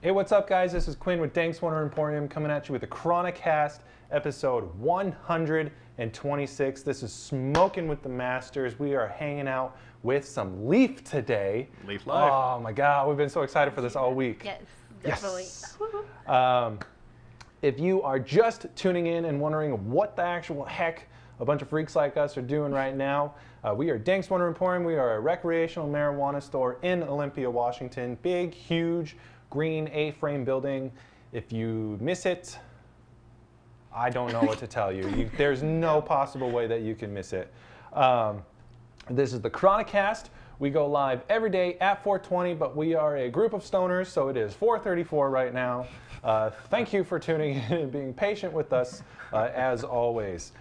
Hey, what's up, guys? This is Quinn with Danks Emporium coming at you with the Chronicast episode 126. This is Smoking with the Masters. We are hanging out with some Leaph today. Leaph Live. Oh my God, we've been so excited for this all week. Yes, definitely. Yes. If you are just tuning in and wondering what the actual heck a bunch of freaks like us are doing right now, we are Danks Emporium. We are a recreational marijuana store in Olympia, Washington. Big, huge, green A-frame building. If you miss it, I don't know what to tell you. There's no possible way that you can miss it. This is the Chronicast. We go live every day at 4:20, but we are a group of stoners, so it is 4:34 right now. Thank you for tuning in and being patient with us, as always.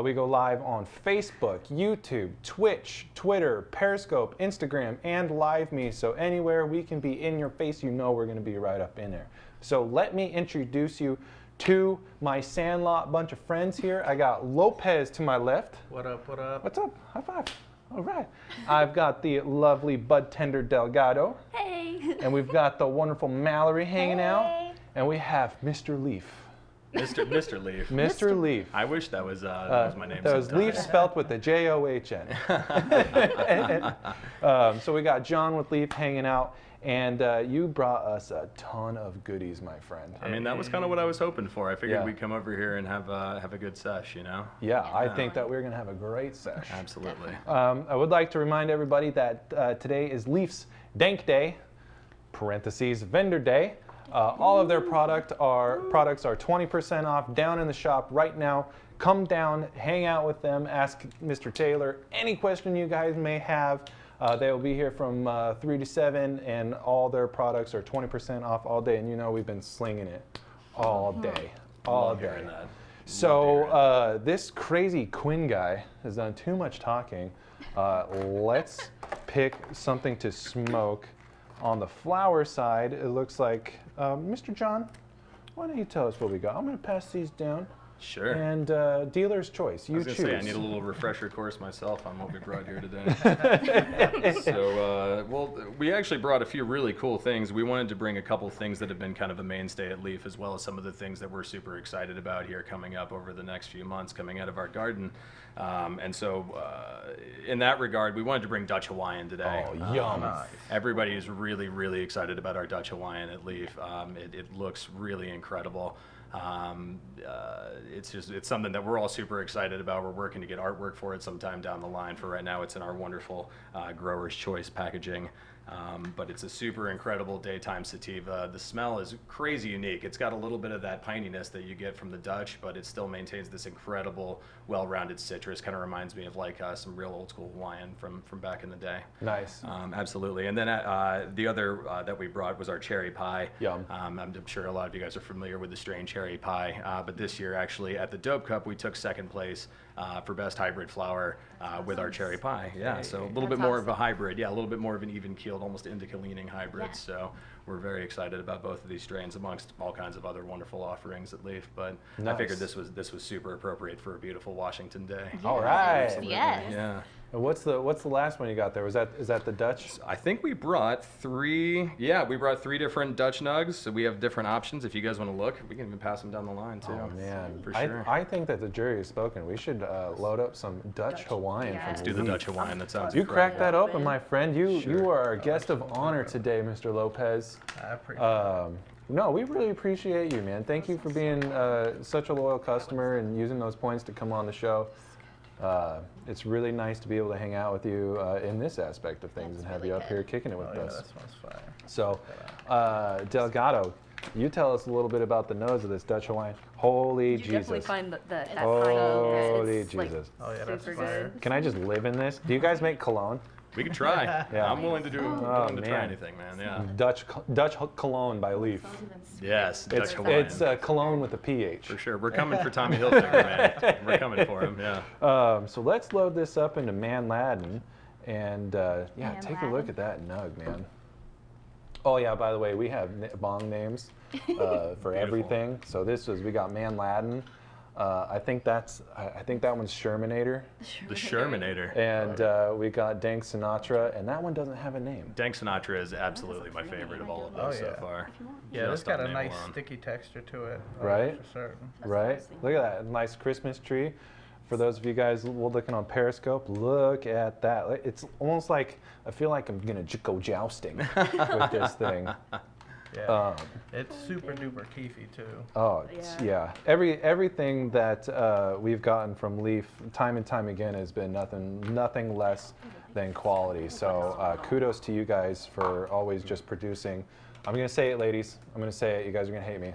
We go live on Facebook, YouTube, Twitch, Twitter, Periscope, Instagram, and LiveMe. So anywhere we can be in your face, you know we're going to be right up in there. So let me introduce you to my Sandlot bunch of friends here. I got Lopez to my left. What up, what up? What's up? High five. All right. I've got the lovely Budtender Delgado. Hey. And we've got the wonderful Mallory hanging out. And we have Mr. Leaf. Mr. Leaf. Mr. Leaf. I wish that was my name. That was Leaf spelt with the John. So we got John with Leaf hanging out, and you brought us a ton of goodies, my friend. I mean, that was kind of what I was hoping for. I figured we'd come over here and have a good sesh, you know? Yeah, I think that we're going to have a great sesh. Absolutely. I would like to remind everybody that today is Leaf's Dank Day, parentheses, Vendor Day. All of their products are 20% off down in the shop right now. Come down, hang out with them, ask Mr. Taylor any question you guys may have. They will be here from 3 to 7, and all their products are 20% off all day. And you know we've been slinging it all day, all day. So this crazy Quinn guy has done too much talking. Let's pick something to smoke. On the flower side, it looks like, Mr. John, why don't you tell us what we got? I'm going to pass these down. Sure. And dealer's choice. You choose. I need a little refresher course myself on what we brought here today. So, well, we actually brought a few really cool things. We wanted to bring a couple things that have been kind of a mainstay at Leaf, as well as some of the things that we're super excited about here coming up over the next few months, coming out of our garden. And so, in that regard, we wanted to bring Dutch Hawaiian today. Oh, yum. Everybody is really, really excited about our Dutch Hawaiian at Leaf. It looks really incredible. It's something that we're all super excited about. We're working to get artwork for it sometime down the line. For right now, it's in our wonderful Grower's Choice packaging. But it's a super incredible daytime sativa. The smell is crazy unique. It's got a little bit of that pininess that you get from the Dutch, but it still maintains this incredible, well-rounded citrus. Kind of reminds me of like some real old school Hawaiian from back in the day. Nice. Absolutely. And then the other that we brought was our cherry pie. Yum. I'm sure a lot of you guys are familiar with the strain cherry pie, but this year actually at the Dope Cup we took second place for best hybrid flower with our cherry pie. Yeah, so a little bit more of a hybrid. Yeah, a little bit more of an even-keeled, almost indica-leaning hybrid. Yeah. So we're very excited about both of these strains amongst all kinds of other wonderful offerings at Leaf. But nice. I figured this was super appropriate for a beautiful Washington day. Yes. All right. Yes. Yeah. And what's the last one you got there? Is that the Dutch? I think we brought three. Yeah, we brought 3 different Dutch nugs. So we have different options. If you guys want to look, we can even pass them down the line too. Oh man, for sure. I think that the jury has spoken. We should load up some Dutch Hawaiian. Yeah. From Let's do the Dutch Hawaiian. That sounds. You cracked that open. open, my friend. You are our guest of honor today, Mr. Lopez. I appreciate it. No, we really appreciate you, man. Thank you for being such a loyal customer and using those points to come on the show. It's really nice to be able to hang out with you in this aspect of things and have you up here kicking it with us. This one's fire. So, Delgado, you tell us a little bit about the nose of this Dutch Hawaiian. Holy Jesus. You definitely find that Holy it's like Jesus. Oh yeah, that's super fire. good. Can I just live in this? Do you guys make cologne? We can try. Yeah. I'm willing to do. Oh, to try man. anything, man. Yeah. Dutch cologne by Leaf. Yes. Dutch Hawaiian. It's cologne with a PH. For sure. We're coming for Tommy Hilfiger, man. We're coming for him. Yeah. So let's load this up into Man Laden, and yeah, Man take Laden. a look at that nug, man. Oh yeah, by the way, we have bong names for everything. So we got Man Laden, I think that one's Shermanator. The Shermanator. And we got Dank Sinatra, and that one doesn't have a name. Dank Sinatra is absolutely my favorite of all of those so far. Yeah, it's Just got on a name nice alone. sticky texture to it. Right? For certain. Right? Look at that, nice Christmas tree. For those of you guys looking on Periscope, look at that. It's almost like, I feel like I'm gonna go jousting with this thing. Yeah. It's super duper keefy too. Oh, yeah. Everything that we've gotten from Leaph, time and time again, has been nothing less than quality. So kudos to you guys for always just producing. I'm gonna say it, ladies. I'm gonna say it. You guys are gonna hate me.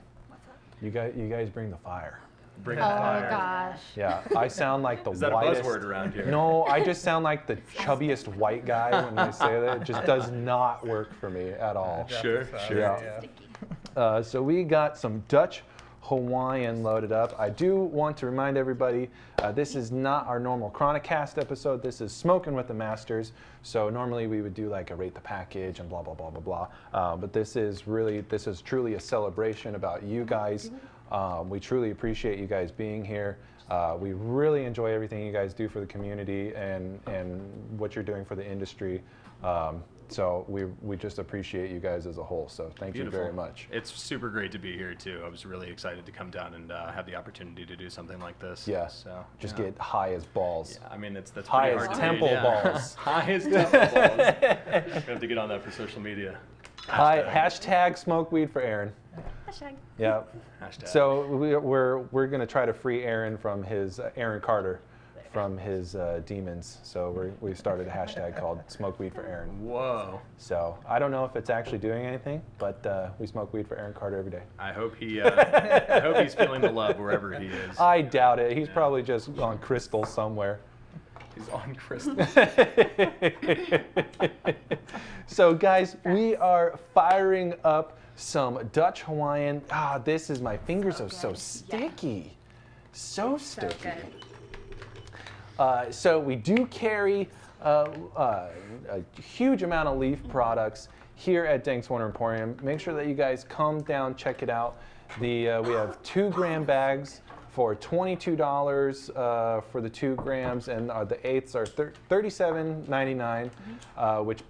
You guys bring the fire. Bring Oh the fire. gosh. Yeah, I sound like the Is that whitest. a buzzword around here? No, I just sound like the chubbiest white guy when I say that. It just does not work for me at all. Sure, sure. Yeah. So we got some Dutch Hawaiian loaded up. I do want to remind everybody, this is not our normal Chronicast episode. This is Smoking with the Masters. So normally we would do like a rate the package and blah, blah, blah, blah, blah. But this is truly a celebration about you guys. We truly appreciate you guys being here. We really enjoy everything you guys do for the community and what you're doing for the industry. So we just appreciate you guys as a whole. So thank you very much. It's super great to be here too. I was really excited to come down and have the opportunity to do something like this. Yeah. So just get high as balls. Yeah, I mean that's high pretty as hard temple to beat, yeah. balls. High as temple balls. We have to get on that for social media. Hashtag smoke weed for Aaron. Hashtag. Yeah. Hashtag. So we're gonna try to free Aaron from his Aaron Carter from his demons. So we've started a hashtag called Smoke Weed for Aaron. Whoa. So I don't know if it's actually doing anything, but we smoke weed for Aaron Carter every day. I hope I hope he's feeling the love wherever he is. I doubt it. He's probably just on crystal somewhere. He's on crystal. So guys, we are firing up some Dutch Hawaiian. This is, my fingers are so sticky. So sticky. So we do carry a huge amount of Leaph products here at Danks Wonder Emporium. Make sure that you guys come down, check it out. We have 2-gram bags for $22 for the 2 grams, and the 8ths are $37.99, which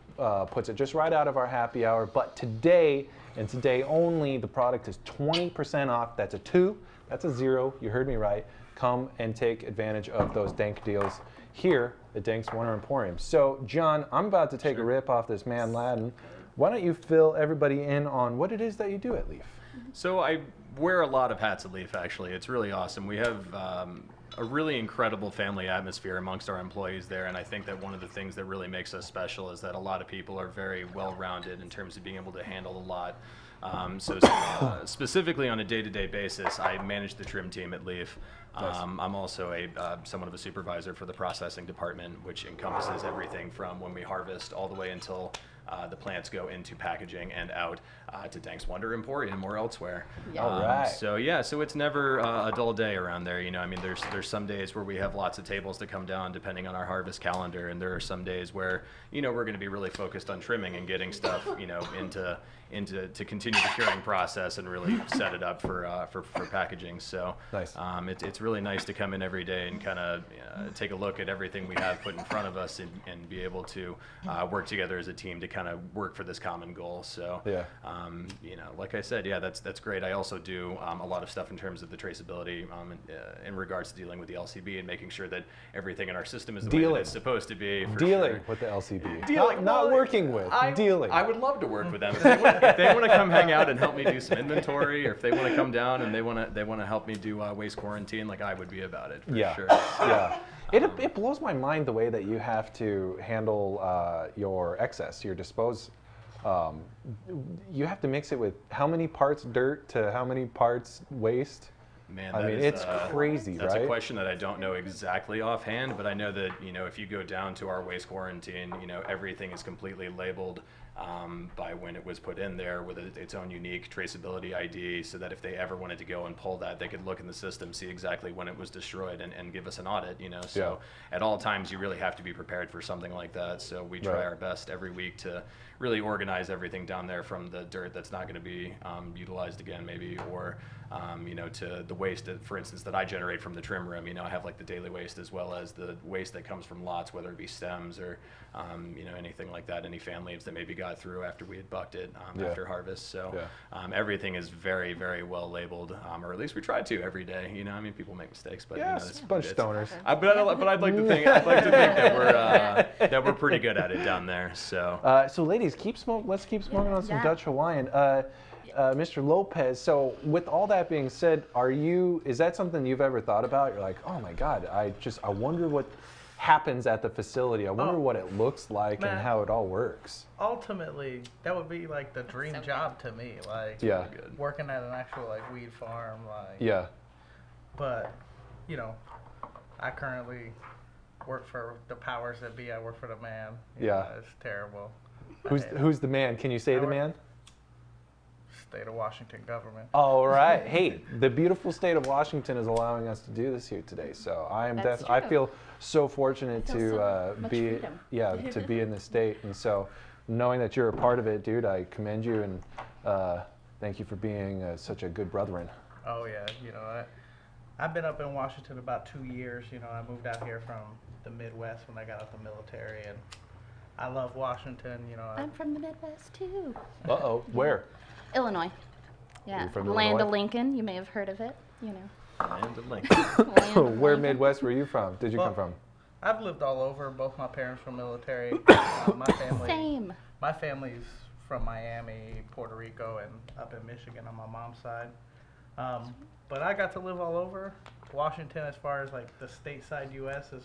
puts it just right out of our happy hour. But today, and today only, the product is 20% off. That's a 2, that's a 0, you heard me right. Come and take advantage of those Dank deals here at Danks Wonder Emporium. So, John, I'm about to take a rip off this man Laden. Why don't you fill everybody in on what it is that you do at Leaph? So I wear a lot of hats at Leaph, actually. It's really awesome. We have a really incredible family atmosphere amongst our employees there, and I think that one of the things that really makes us special is that a lot of people are very well-rounded in terms of being able to handle a lot. Specifically on a day-to-day basis, I manage the trim team at Leaph. I'm also somewhat of a supervisor for the processing department, which encompasses everything from when we harvest all the way until the plants go into packaging and out to Danks Wonder Emporium or elsewhere. Yeah. All right. So it's never a dull day around there. You know, I mean, there's some days where we have lots of tables to come down depending on our harvest calendar, and there are some days where we're going to be really focused on trimming and getting stuff to continue the curing process and really set it up for packaging. So nice. It's really nice to come in every day and kind of take a look at everything we have put in front of us and be able to work together as a team to kind of work for this common goal. So yeah. Like I said, yeah, that's great. I also do a lot of stuff in terms of the traceability in regards to dealing with the LCB and making sure that everything in our system is the way that it's supposed to be. Dealing with the LCB. Dealing, not working with, dealing. I would love to work with them. If they want to come hang out and help me do some inventory, or if they want to come down and they want to help me do waste quarantine, like I would be about it for sure. Yeah. It blows my mind the way that you have to handle your excess, your dispose. You have to mix it with how many parts dirt to how many parts waste. Man, I mean, it's crazy, that's right? a question that I don't know exactly offhand, but I know that if you go down to our waste quarantine, everything is completely labeled by when it was put in there with its own unique traceability ID, so that if they ever wanted to go and pull that, they could look in the system, see exactly when it was destroyed, and give us an audit. So at all times you really have to be prepared for something like that. So we try our best every week to really organize everything down there, from the dirt that's not going to be utilized again, maybe, or to the waste, for instance, that I generate from the trim room. I have like the daily waste, as well as the waste that comes from lots, whether it be stems or anything like that, any fan leaves that maybe got through after we had bucked it after harvest. So everything is very, very well labeled, or at least we try to every day. People make mistakes, but it's a bunch of stoners. But I'd like to think that we're pretty good at it down there. So so ladies, let's keep smoking on some Dutch Hawaiian. Mr. Lopez, so with all that being said, is that something you've ever thought about? You're like, oh my God, I wonder what happens at the facility. I wonder what it looks like and how it all works. Ultimately, that would be like the dream job to me, like working at an actual like weed farm, like But I currently work for the powers that be. I work for the man. It's terrible. Who's the man? Can you say the man? State of Washington government. All right. Hey, the beautiful state of Washington is allowing us to do this here today. So I feel so fortunate to be in this state, and so knowing that you're a part of it, dude, I commend you, and thank you for being such a good brethren. Oh yeah, I've been up in Washington about 2 years. I moved out here from the Midwest when I got out the military, and I love Washington. I'm from the Midwest too. Where? Illinois. Yeah. From Land Illinois? of Lincoln. You may have heard of it. Land of Lincoln. Where Midwest were you from? Did you come from? I've lived all over. Both my parents from military. My family. Same. My family's from Miami, Puerto Rico, and up in Michigan on my mom's side. But I got to live all over. Washington, as far as like the stateside U.S., is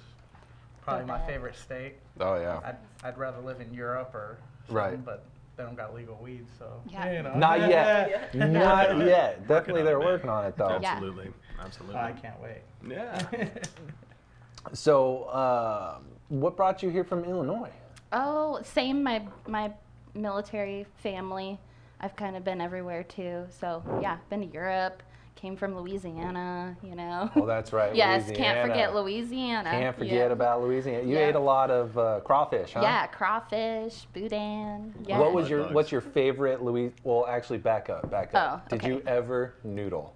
probably my favorite state. Oh yeah. I'd rather live in Europe or something, but they don't got legal weed, so Not yet. Not yet. Definitely they're working on it though. Absolutely. Oh, I can't wait. Yeah. So what brought you here from Illinois? Oh, same. My military family. I've kind of been everywhere too. So been to Europe. Came from Louisiana, Oh, that's right. Yes, Louisiana. can't forget Louisiana. Can't forget about Louisiana. You ate a lot of crawfish, huh? Yeah, crawfish, boudin. Yeah. What's your favorite Well, actually, back up. Oh, Did you ever noodle?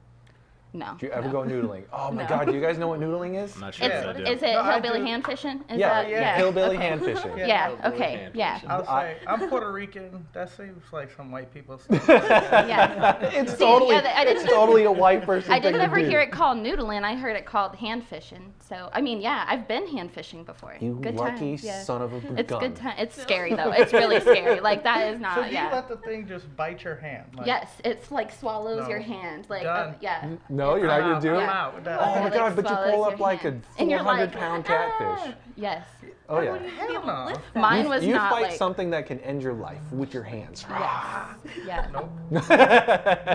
No. Did you ever go noodling? Oh my God, do you guys know what noodling is? I'm not sure what I do. Is it hillbilly hand fishing? Hillbilly hand fishing. Yeah, okay, yeah. I was like, I'm Puerto Rican. That seems like some white people stuff. It's totally a white person. I didn't ever hear it called noodling. I heard it called hand fishing. So, I mean, I've been hand fishing before. You good lucky time. son of a gun. It's good time. It's scary though. It's really scary. Like that is not. So do you let the thing just bite your hand? Like, yes, it's like swallows your hand. Like No, you're not gonna do it. Oh my God! But you pull up like a 400-pound catfish. Yes. Oh yeah. Hell no. Mine was you not fight like something that can end your life with your hands. Yes. Yeah. Nope.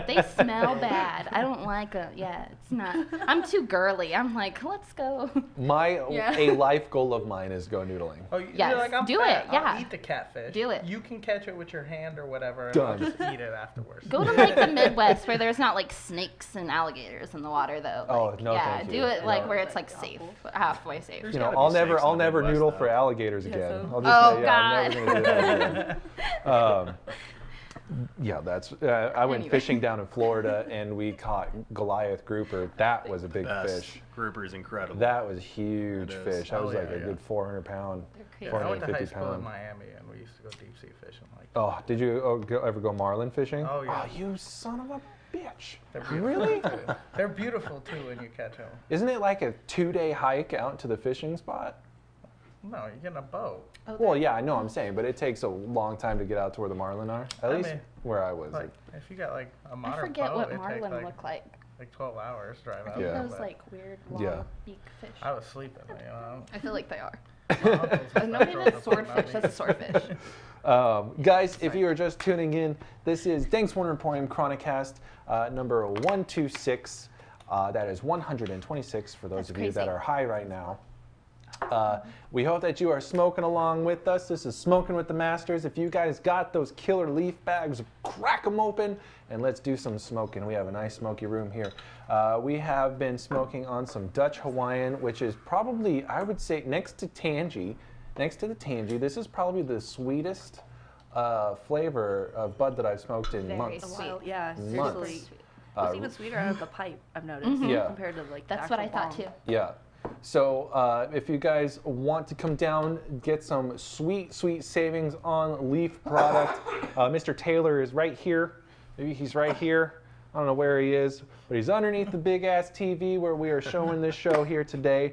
They smell bad. I don't like them. Yeah, it's not. I'm too girly. I'm like, let's go. A life goal of mine is go noodling. Oh, yes. You're like, I'm Do fat. it. Yeah. I'll eat the catfish. Do it. You can catch it with your hand or whatever, and Done. I'll just eat it afterwards. Go to like the Midwest where there's not like snakes and alligators in the water though. Like, no, yeah, thank do you. it like where it's like safe, halfway safe. I'll never noodle for alligators again. I'll just I'm never gonna do that again. I went fishing down in Florida and we caught Goliath grouper. That was a big fish. Grouper is incredible. That was a huge fish. That was like a good 400 pound, They're 450 I went to high school in pound. Miami, and we used to go deep sea fishing. Like, Oh, did you ever go marlin fishing? Oh, yeah. Oh, you son of a bitch. they're beautiful. Really? They're beautiful too when you catch them. Isn't it like a 2-day hike out to the fishing spot? No, you get in a boat. Well, yeah, I know I'm saying, but it takes a long time to get out to where the marlin are. At least where I was. Like, if you got like a modern I forget boat, what it marlin takes look like. like 12 hours drive out. Yeah. Those like weird long beak fish. I was sleeping, I feel like they are. My uncle's just No, like maybe drove that's us all swordfish. night. That's a swordfish. Guys, if you are just tuning in, this is Danks Emporium Chronicast number 126. That is 126 for those That's of you that crazy. are high right now. We hope that you are smoking along with us. This is Smoking with the Masters. If you guys got those killer leaf bags, crack them open and let's do some smoking. We have a nice smoky room here. We have been smoking on some Dutch Hawaiian, which is probably, I would say, next to the Tangy, this is probably the sweetest flavor of bud that I've smoked in months. Yeah, months. seriously. It's even sweeter out of the pipe, I've noticed, compared to like That's what I thought too. Yeah. So if you guys want to come down, get some sweet, sweet savings on Leaf product, Mr. Taylor is right here. Maybe he's right here. I don't know where he is, but he's underneath the big-ass TV where we are showing this show here today.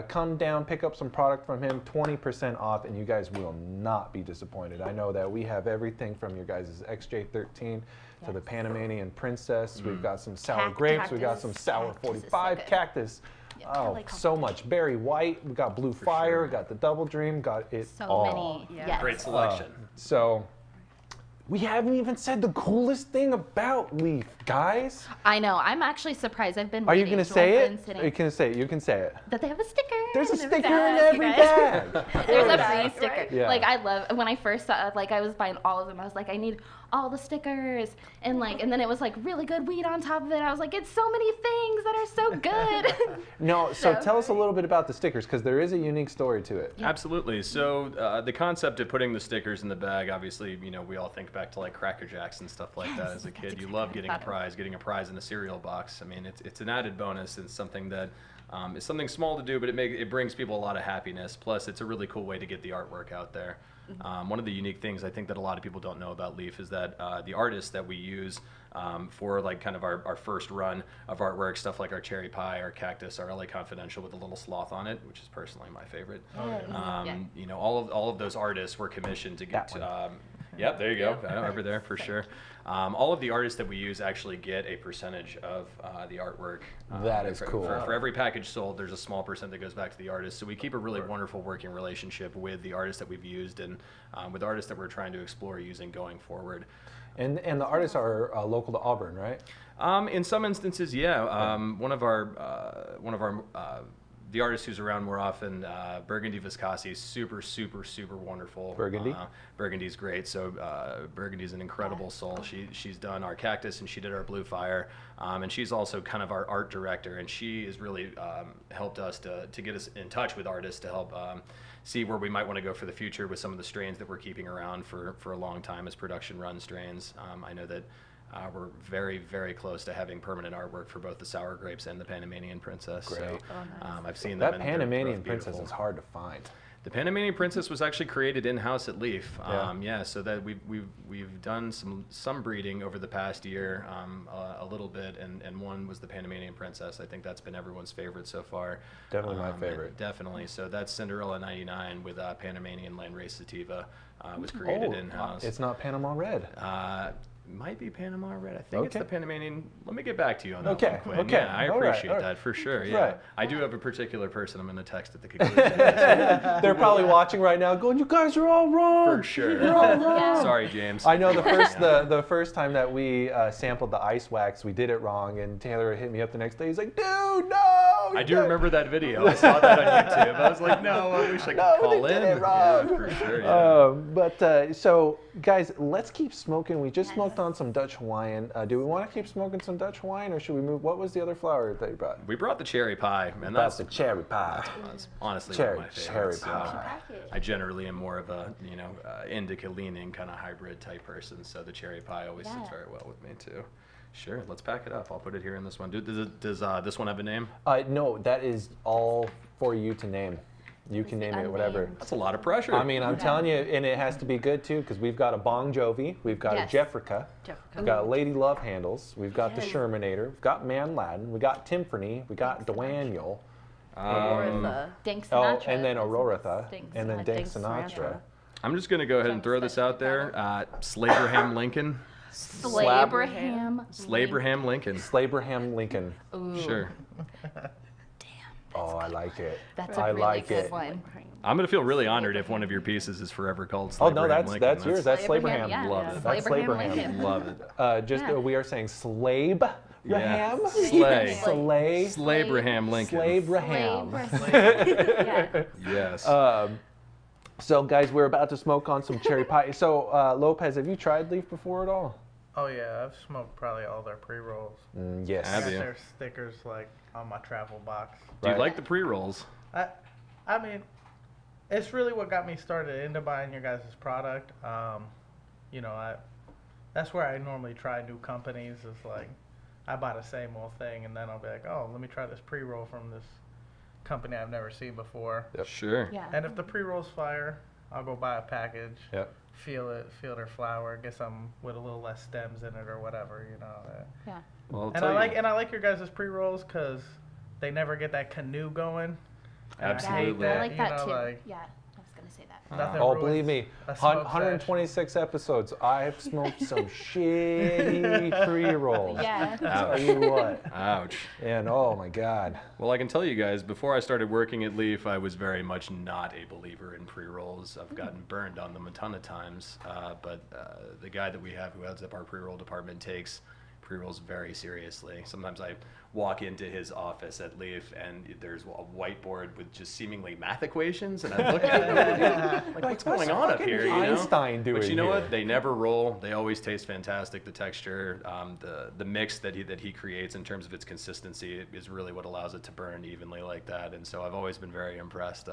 Come down, pick up some product from him, 20% off, and you guys will not be disappointed. I know that we have everything from your guys' XJ13 to the Panamanian Princess. We've got some sour grapes. We've got some sour 45 cactus. Oh, so much. Berry White. We got Blue Fire. We got the Double Dream. Got it all. So many. Yes. Great selection. So we haven't even said the coolest thing about Leaf, guys. I know. I'm actually surprised. I've been. Are you gonna say it? Are you gonna say it? You can say it. That they have a sticker. There's a sticker in every bag. There's a free sticker. Right? Yeah. Like, I love, when I first saw, like, I was buying all of them. I was like, I need all the stickers. And then it was like really good weed on top of it. I was like, it's so many things that are so good. No, so tell us a little bit about the stickers, because there is a unique story to it. Absolutely. So the concept of putting the stickers in the bag, obviously, you know, we all think back to like Cracker Jacks and stuff like that as a kid. You love getting a prize in a cereal box. I mean, it's an added bonus. It's something that is something small to do, but it brings people a lot of happiness. Plus, it's a really cool way to get the artwork out there. One of the unique things I think that a lot of people don't know about Leaf is that the artists that we use for like kind of our first run of artwork, stuff like our cherry pie, our cactus, our LA Confidential with a little sloth on it, which is personally my favorite. You know, all of those artists were commissioned to get. Yep, there you go. Over there for sure. All of the artists that we use actually get a percentage of the artwork. That is cool. For every package sold, there's a small percent that goes back to the artist. So we keep a really wonderful working relationship with the artists that we've used and with artists that we're trying to explore using going forward. And the artists are local to Auburn, right? In some instances, yeah. One of our the artist who's around more often, Burgundy Viscasi, super wonderful. Burgundy? Burgundy's great. So Burgundy's an incredible soul. She's done our cactus and she did our Blue Fire. And she's also kind of our art director. And she has really helped us to get us in touch with artists to help see where we might want to go for the future with some of the strains that we're keeping around for a long time as production run strains. I know that we're very close to having permanent artwork for both the sour grapes and the Panamanian Princess. Great. So I've seen that them. Panamanian Princess is hard to find. The Panamanian Princess was actually created in-house at Leaf. Yeah. So that we've done some breeding over the past year, a little bit, and one was the Panamanian Princess. I think that's been everyone's favorite so far. Definitely my favorite. Definitely. So that's Cinderella 99 with Panamanian Landrace Sativa was created in-house. It's not Panama Red. Might be Panama Red. I think it's Okay. the Panamanian. Let me get back to you on that Okay, one, Quinn. okay. Yeah, I All right, appreciate all right. that for sure. Yeah, Right. I do have a particular person I'm going to text at the conclusion. They're probably watching right now going, you guys are all wrong. For sure. You're all wrong. Sorry, James. I know the first time that we sampled the ice wax, we did it wrong, and Taylor hit me up the next day. He's like, dude, no. I do remember that video. I saw that on YouTube. I was like, no, I wish I could call they in. did it wrong. Yeah, for sure. Yeah. So, guys, let's keep smoking. We just smoked on some Dutch Hawaiian. Do we want to keep smoking some Dutch Hawaiian, or should we move? What was the other flower that you brought? We brought the cherry pie, and That's that's the cherry pie. that's honestly Cherry one of my favorites. pie. I generally am more of a indica leaning kind of hybrid type person, so the cherry pie always sits very well with me too. Sure, let's pack it up. I'll put it here in this one. Does this one have a name? No, that is all for you to name. You can name it whatever. That's a lot of pressure. I mean, I'm telling you, and it has to be good too, because we've got a Bon Jovi, we've got a Jeffrica, we've got Lady Love Handles, we've got the Shermanator, we've got Man Laden, we got Timpani, we got Dwaniel, Danks oh, Sinatra. and then Auroratha, and then Dank Sinatra. I'm just gonna go ahead and throw this out there. Slaberham Lincoln. Slaberham. Slaberham Lincoln. Slaberham Lincoln. Ooh. Sure. Oh, I like it. That's a I really like good it. one. I'm gonna feel really honored if one of your pieces is forever called Oh Slaberham no, that's Lincoln. that's yours. That's Slaberham, Slaberham. yeah. Love it. That's Slaberham Slaberham. Lincoln. Love it. We are saying Slaberham Raham? Slay. Slay. Slabraham Lincoln. Slabraham. Yeah. Yes. So, guys, we're about to smoke on some cherry pie. So, Lopez, have you tried Leaph before at all? Oh yeah, I've smoked probably all their pre-rolls. Yes. I got their stickers like on my travel box. Do you like the pre-rolls? I mean, it's really what got me started into buying your guys' product. You know, that's where I normally try new companies. Is like, I buy the same old thing, and then I'll be like, oh, let me try this pre-roll from this company I've never seen before. Yep. Sure. Yeah. And if the pre-roll's fire, I'll go buy a package. Yep. Feel their flower. Get some with a little less stems in it or whatever, you know. Yeah. Well, And I like your guys' pre-rolls because they never get that canoe going. Absolutely. I like that you know, too. Like, Yeah, I was gonna say that. nothing Oh, ruins believe me, a smoke 126 episodes. I've smoked some shitty pre-rolls. Yeah. Tell you what. Ouch. And oh my God. Well, I can tell you guys, before I started working at Leaph, I was very much not a believer in pre-rolls. I've gotten burned on them a ton of times, but the guy that we have who heads up our pre-roll department takes pre-rolls very seriously. Sometimes I walk into his office at Leaph and there's a whiteboard with just seemingly math equations, and I look at it like what's going on up here? You know? Einstein doing But you know here? what? They never roll. They always taste fantastic. The texture, the mix that he creates in terms of its consistency is really what allows it to burn evenly like that. And so I've always been very impressed.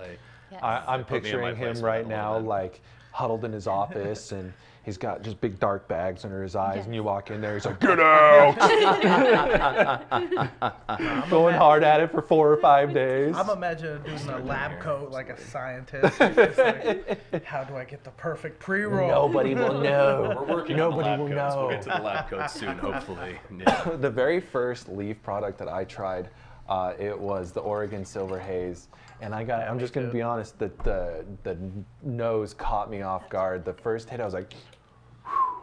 Yes. I'm put me in my picturing place him with right that a little now, bit. like huddled in his office, and he's got just big dark bags under his eyes, and you walk in there, he's like, "Get out!" Going hard at it for 4 or 5 days. I'm imagining a dude in a lab coat like a scientist. He's just like, how do I get the perfect pre-roll? Nobody will know. We're working Nobody on the will lab coats. know. We'll get to the lab coats soon, hopefully. Yeah. The very first Leaf product that I tried, it was the Oregon Silver Haze, and I'm just gonna be honest, that the nose caught me off guard. The first hit, I was like, "Whew,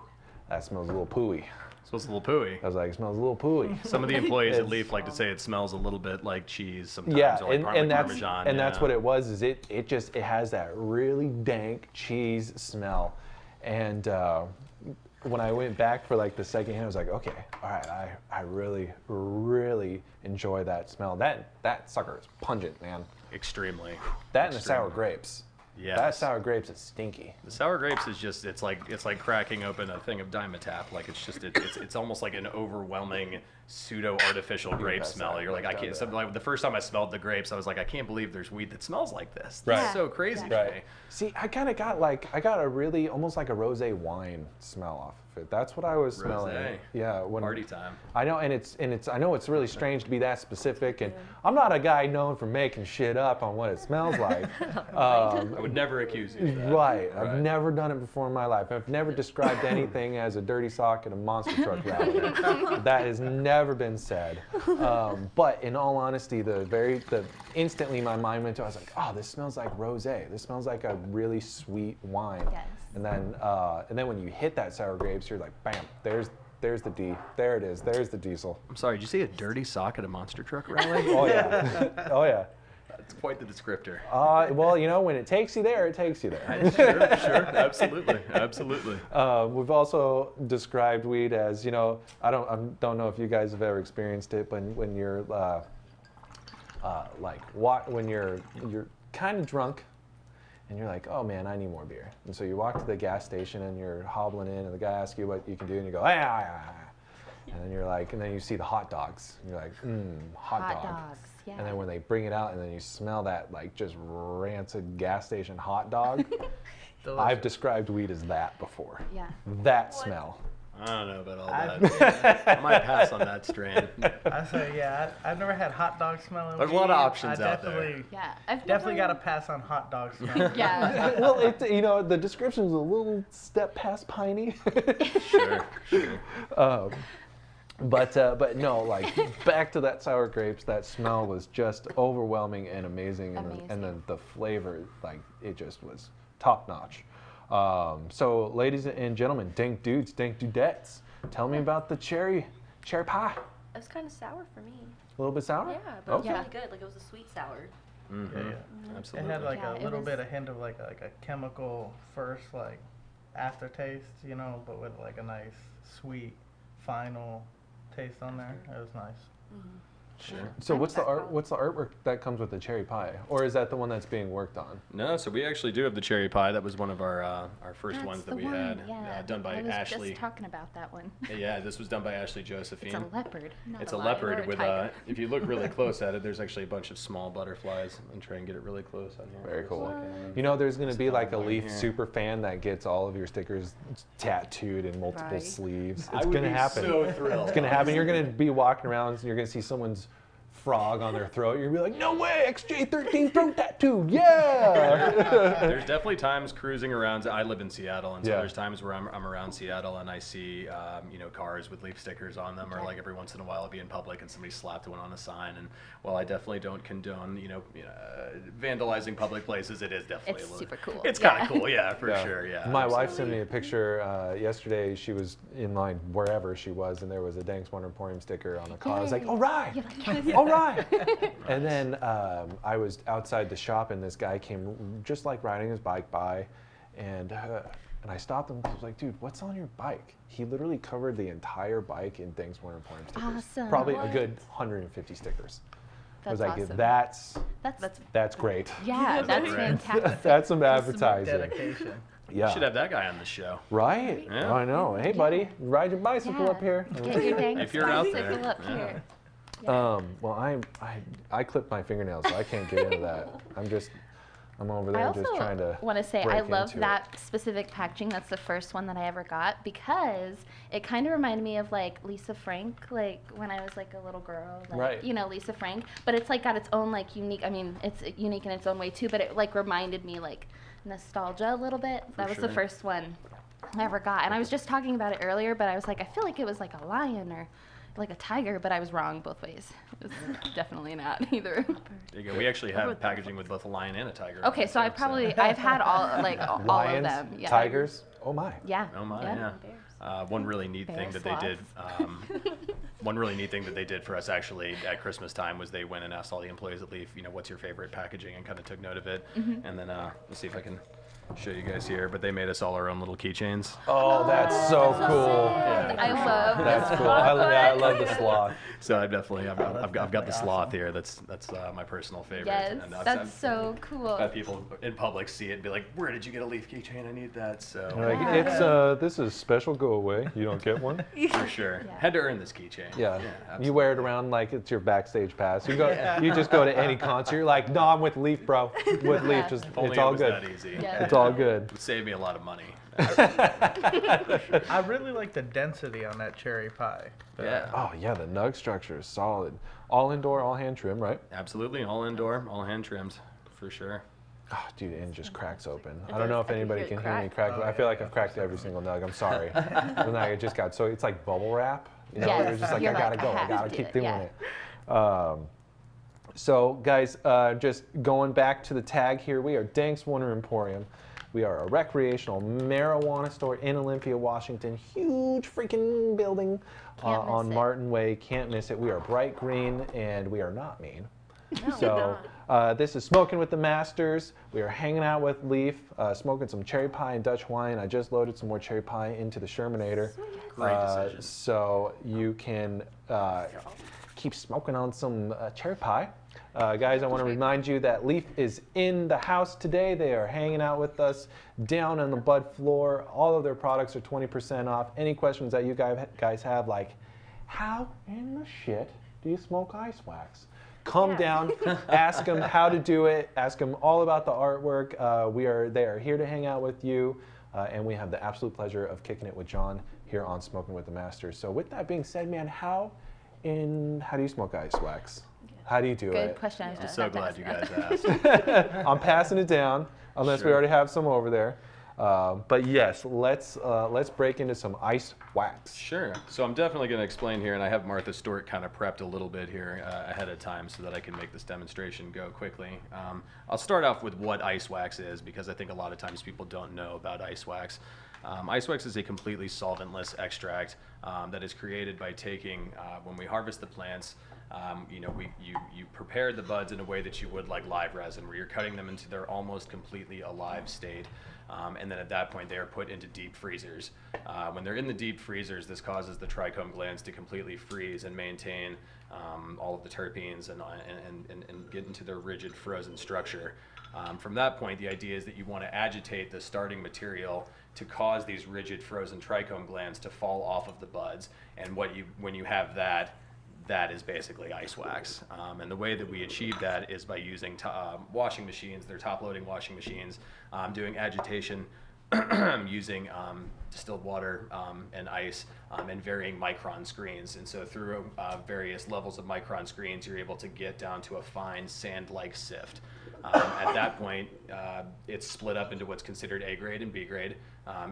that smells a little pooey." So it's a little pooey. I was like, it smells a little pooey. Some of the employees at Leaph like to say it smells a little bit like cheese sometimes, Yeah, or like and that's Parmesan. and that's what it was. Is it has that really dank cheese smell, and when I went back for like the second hit, I was like, okay, all right, I really enjoy that smell. That sucker is pungent, man. Extremely. That and the sour grapes. Yes. That sour grapes is stinky. The sour grapes is just it's like cracking open a thing of Dimetap. Like it's almost like an overwhelming pseudo artificial grape pass smell. that You're like, I can't. So, like the first time I smelled the grapes, I was like, I can't believe there's weed that smells like this. This Right. is so crazy to me. See, I kind of got a really almost like a rosé wine smell off of it. That's what I was smelling. Rosé. Yeah, when Party time. I know, and it's I know it's really strange to be that specific, and I'm not a guy known for making shit up on what it smells like. I would never accuse you of that. Right. I've never done it before in my life. I've never described anything as a dirty sock at a monster truck rally. That has never been said. But in all honesty, instantly my mind went to, I was like, oh, this smells like rosé. This smells like a really sweet wine. Yes. And then when you hit that sour grapes, you're like, bam, there's the D. There it is. There's the diesel. I'm sorry. Did you say a dirty sock at a monster truck rally? Oh yeah. Oh yeah. That's quite the descriptor. Well, you know, when it takes you there, it takes you there. Sure, absolutely. We've also described weed as, you know, I don't know if you guys have ever experienced it, but when you're when you're kind of drunk, and you're like, oh man, I need more beer. And so you walk to the gas station and you're hobbling in, and the guy asks you what you can do, and you go, and then you're like, and then you see the hot dogs, and you're like, hot dog. dogs, yeah. And then when they bring it out, and then you smell that like just rancid gas station hot dog. I've described weed as that before. Yeah. That smell. I don't know about all that. I might pass on that strain. I say, yeah, I've never had hot dog smell in There's a weed. lot of options out there. Yeah, I've Definitely got never... to pass on hot dog smell. Yeah. Well, you know, the description's a little step past piney. Sure. But no, like back to that sour grapes. That smell was just overwhelming and amazing, and then the flavor, like it just was top notch. So, ladies and gentlemen, dank dudes, dank dudettes, tell me about the cherry pie. It was kind of sour for me. A little bit sour? Yeah, but it was Okay. really good. Like it was a sweet sour. Mm-hmm. Yeah. Absolutely. It had like Yeah, a it little was- bit of hint of like a chemical first like aftertaste, you know, but with like a nice sweet final taste on there. It was nice. Sure. So what's the artwork that comes with the cherry pie, or is that the one that's being worked on? No, so we actually do have the cherry pie. That was one of our first ones that we had, done by Ashley. I was just talking about that one. Yeah, this was done by Ashley Josephine. It's a leopard. It's a leopard with if you look really close at it, there's actually a bunch of small butterflies. And try and get it really close on here. Very cool. You know, there's going to be like a Leaf super fan that gets all of your stickers tattooed in multiple sleeves. It's going to happen. So thrilled. It's going to happen. You're going to be walking around and you're going to see someone's frog on their throat. You're gonna be like, no way, XJ13 throat tattoo, yeah. There's definitely times cruising around. I live in Seattle, and so there's times where I'm around Seattle and I see cars with Leaf stickers on them, or like every once in a while I'll be in public and somebody slapped one on a sign. And while I definitely don't condone vandalizing public places, it is definitely it's super cool. It's kind of cool, for sure. Yeah. My wife sent me a picture yesterday. She was in line wherever she was, and there was a Danks Emporium sticker on a car. I was like, all right, all right. And then I was outside the shop, and this guy came just like riding his bike by, and I stopped him. I was like, dude, what's on your bike? He literally covered the entire bike in Danks Emporium stickers. Awesome. Probably a good 150 stickers. That's I was like, awesome. that's great. Yeah, that's fantastic. That's some advertising. Dedication. Yeah. We should have that guy on the show. Right? Yeah. I know. Hey, buddy, ride your bicycle up here. Get your Danks If you're out bicycle there. up here. Well, I clipped my fingernails, so I can't get into that. I'm over there just trying to. I also want to say I love that specific packaging. That's the first one that I ever got because it kind of reminded me of like Lisa Frank, like when I was like a little girl, like, right? You know, Lisa Frank. But it's like got its own like unique. I mean, it's unique in its own way too. But it like reminded me like nostalgia a little bit. That was the first one I ever got, and I was just talking about it earlier. But I was like, I feel like it was like a lion or like a tiger, but I was wrong both ways. It was definitely not either. There you go. We actually have packaging with both a lion and a tiger. Okay, so I've had all Lions, of them. Yeah. Tigers. Oh my. Yeah. Oh my, yeah. One really neat thing that they did. One really neat thing that they did for us actually at Christmas time was they went and asked all the employees at Leaf, what's your favorite packaging, and kind of took note of it. And then let's see if I can show you guys here, but they made us all our own little keychains. Oh, that's so cool. Yeah. I love that's cool. I love the sloth. So I've got the sloth here. That's my personal favorite. Yes, and that's so cool. I've had people in public see it and be like, "Where did you get a Leaf keychain? I need that." So it's this is special. Go away. You don't get one. For sure. Yeah. Had to earn this keychain. Yeah. You wear it around like it's your backstage pass. You go. You just go to any concert. You're like, no, I'm with Leaf, bro. With Leaf, just it's all good. That easy. Yeah. It's all good. It would save me a lot of money. I really like the density on that cherry pie. Yeah. Oh yeah, the nug structure is solid. All indoor, all hand trim, right? Absolutely, all indoor, all hand trimmed, for sure. Oh, dude, and it just cracks open. I don't know if anybody can hear me crack. I feel like I've cracked every single nug. I'm sorry. The nug it just got so it's like bubble wrap. Yes. You're just like, I gotta go. I gotta keep doing it. Yeah. So guys, just going back to the tag here, we are Danks Wonder Emporium. We are a recreational marijuana store in Olympia, Washington. Huge freaking building on Martin Way. Can't miss it. We are bright green and we are not mean. No, so this is Smoking with the Masters. We are hanging out with Leaf, smoking some cherry pie and Dutch wine. I just loaded some more cherry pie into the Shermanator. Great decision. So you can keep smoking on some cherry pie. Guys, I want to remind you that Leaf is in the house today. They are hanging out with us down on the Bud floor. All of their products are 20% off. Any questions that you guys have, like, how in the shit do you smoke ice wax? Come down, ask them how to do it, ask them all about the artwork. They are here to hang out with you, and we have the absolute pleasure of kicking it with John here on Smoking with the Masters. So with that being said, man, how do you smoke ice wax? How do you do it? Good question. I'm so glad you guys asked. I'm passing it down, unless we already have some over there. But yes, let's break into some ice wax. Sure. So I'm definitely going to explain here, and I have Martha Stewart kind of prepped a little bit here ahead of time so that I can make this demonstration go quickly. I'll start off with what ice wax is, because I think a lot of times people don't know about ice wax. Ice wax is a completely solventless extract that is created by taking, when we harvest the plants, you know, you prepared the buds in a way that you would like live resin, where you're cutting them into their almost completely alive state. And then at that point, they are put into deep freezers. When they're in the deep freezers, this causes the trichome glands to completely freeze and maintain all of the terpenes and get into their rigid frozen structure. From that point, the idea is that you want to agitate the starting material to cause these rigid frozen trichome glands to fall off of the buds. And when you have that, that is basically ice wax. And the way that we achieve that is by using washing machines. They're top-loading washing machines, doing agitation using distilled water and ice and varying micron screens. And so through various levels of micron screens, you're able to get down to a fine sand-like sift. At that point, it's split up into what's considered A grade and B grade.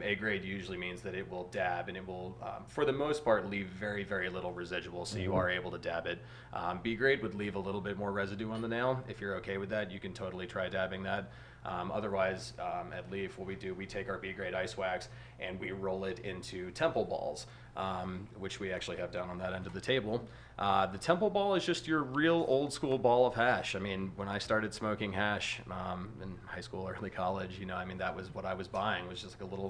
A grade usually means that it will dab and it will, for the most part, leave very, very little residual, so you are able to dab it. B grade would leave a little bit more residue on the nail. If you're okay with that, you can totally try dabbing that. Otherwise, at Leaph, what we do, we take our B grade ice wax and we roll it into temple balls, which we actually have down on that end of the table. The temple ball is just your real old school ball of hash. I mean, when I started smoking hash in high school, early college, you know, I mean, that was what I was buying, was just like a little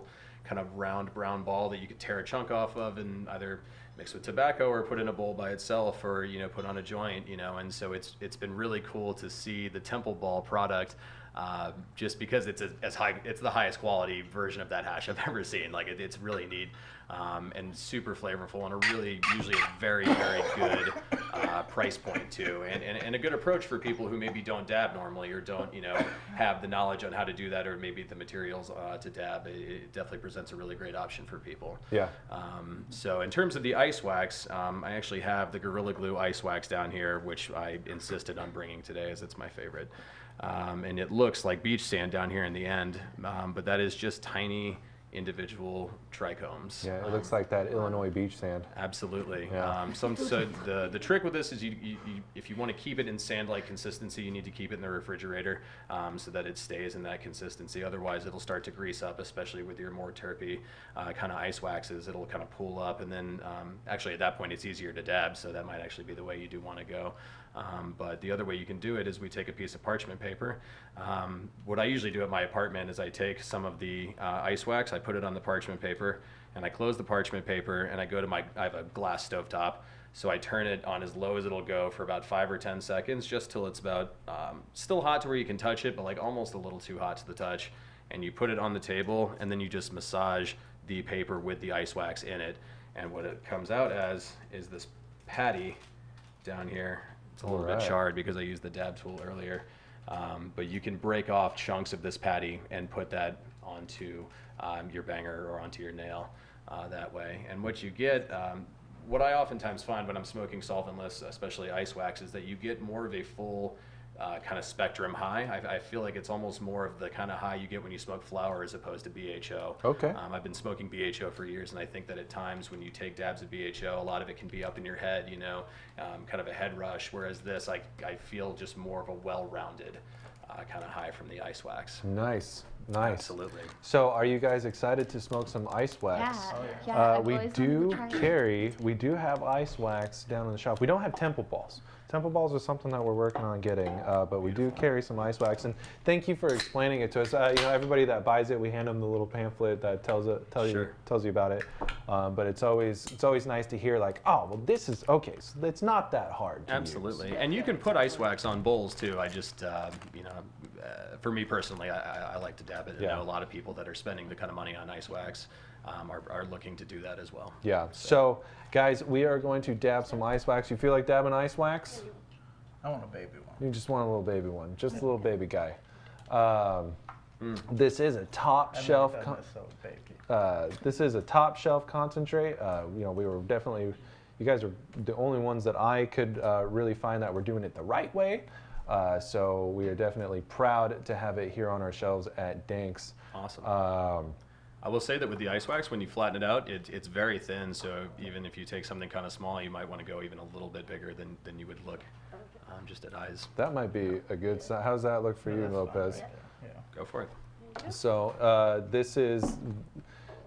kind of round brown ball that you could tear a chunk off of and either mix with tobacco or put in a bowl by itself, or, you know, put on a joint, you know. And so it's been really cool to see the temple ball product, just because it's it's the highest quality version of that hash I've ever seen. Like it's really neat and super flavorful, and usually a very, very good price point too, and a good approach for people who maybe don't dab normally or don't, you know, have the knowledge on how to do that, or maybe the materials to dab. It definitely presents a really great option for people. Yeah. So in terms of the ice wax, I actually have the Gorilla Glue ice wax down here, which I insisted on bringing today as it's my favorite. And it looks like beach sand down here in the end, but that is just tiny individual trichomes. Yeah, it looks like that Illinois beach sand. Absolutely. Yeah. So the trick with this is if you want to keep it in sand-like consistency, you need to keep it in the refrigerator so that it stays in that consistency. Otherwise, it'll start to grease up, especially with your more terpy kind of ice waxes. It'll kind of pool up, and then actually at that point it's easier to dab, so that might actually be the way you do want to go. But the other way you can do it is we take a piece of parchment paper. What I usually do at my apartment is I take some of the ice wax, I put it on the parchment paper, and I close the parchment paper, and I go to I have a glass stovetop, so I turn it on as low as it'll go for about 5 or 10 seconds, just till it's about still hot to where you can touch it, but like almost a little too hot to the touch. And you put it on the table, and then you just massage the paper with the ice wax in it. And what it comes out as is this patty down here. It's a little bit charred because I used the dab tool earlier. But you can break off chunks of this patty and put that onto your banger or onto your nail that way. And what you get, what I oftentimes find when I'm smoking solventless, especially ice wax, is that you get more of a full kind of spectrum high. I feel like it's almost more of the kind of high you get when you smoke flower as opposed to BHO. Okay. I've been smoking BHO for years, and I think that at times when you take dabs of BHO, a lot of it can be up in your head, you know, kind of a head rush, whereas this, I feel just more of a well-rounded kind of high from the ice wax. Nice. Nice. Absolutely. So are you guys excited to smoke some ice wax? Yeah. We do have ice wax down in the shop. We don't have temple balls. Temple balls are something that we're working on getting, but we do carry some ice wax. And thank you for explaining it to us. You know, everybody that buys it, we hand them the little pamphlet that tells you about it. But it's always nice to hear, like, oh, well, this is okay. So it's not that hard to use. And you can put ice wax on bowls too. I just, you know, for me personally, I like to dab it. I know a lot of people that are spending the kind of money on ice wax are looking to do that as well. Yeah. So, guys, we are going to dab some ice wax. You feel like dabbing ice wax? I want a baby one. You just want a little baby one, just a little baby guy. This is a top shelf. This is a top shelf concentrate. You know, we were definitely. You guys are the only ones that I could really find that were doing it the right way. So we are definitely proud to have it here on our shelves at Danks. Awesome. I will say that with the ice wax, when you flatten it out, it's very thin. So even if you take something kind of small, you might want to go even a little bit bigger than you would look just at eyes. That might be a good sign. How's that look for you, Lopez? Yeah. Go for it. So this is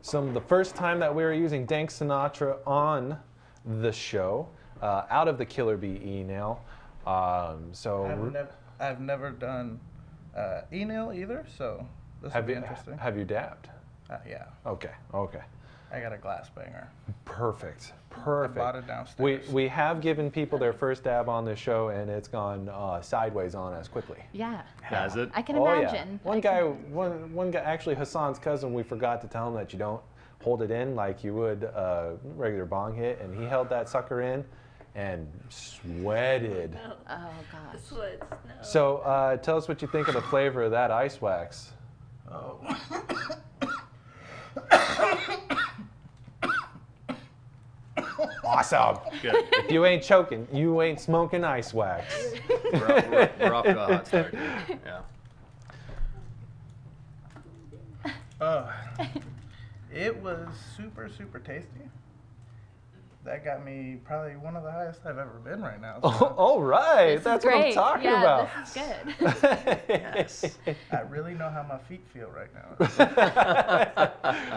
the first time that we're using Dank Sinatra on the show. out of the Killer Bee e-nail. I've never done e-nail either, so this will be interesting. Have you dabbed? Yeah. Okay. I got a glass banger. Perfect. I bought it downstairs. We have given people their first dab on this show, and it's gone sideways on us quickly. Yeah. Has it? I can imagine. Yeah. One guy, actually Hassan's cousin, we forgot to tell him that you don't hold it in like you would a regular bong hit, and he held that sucker in and sweated. Oh gosh. Sweats, no. So tell us what you think of the flavor of that ice wax. Oh. Awesome. Good. If you ain't choking, you ain't smoking ice wax. We're off to a hot start, dude. Yeah. It was super, super tasty. That got me probably one of the highest I've ever been right now. So All right, that's what I'm talking about. This is good. Yes. I really know how my feet feel right now.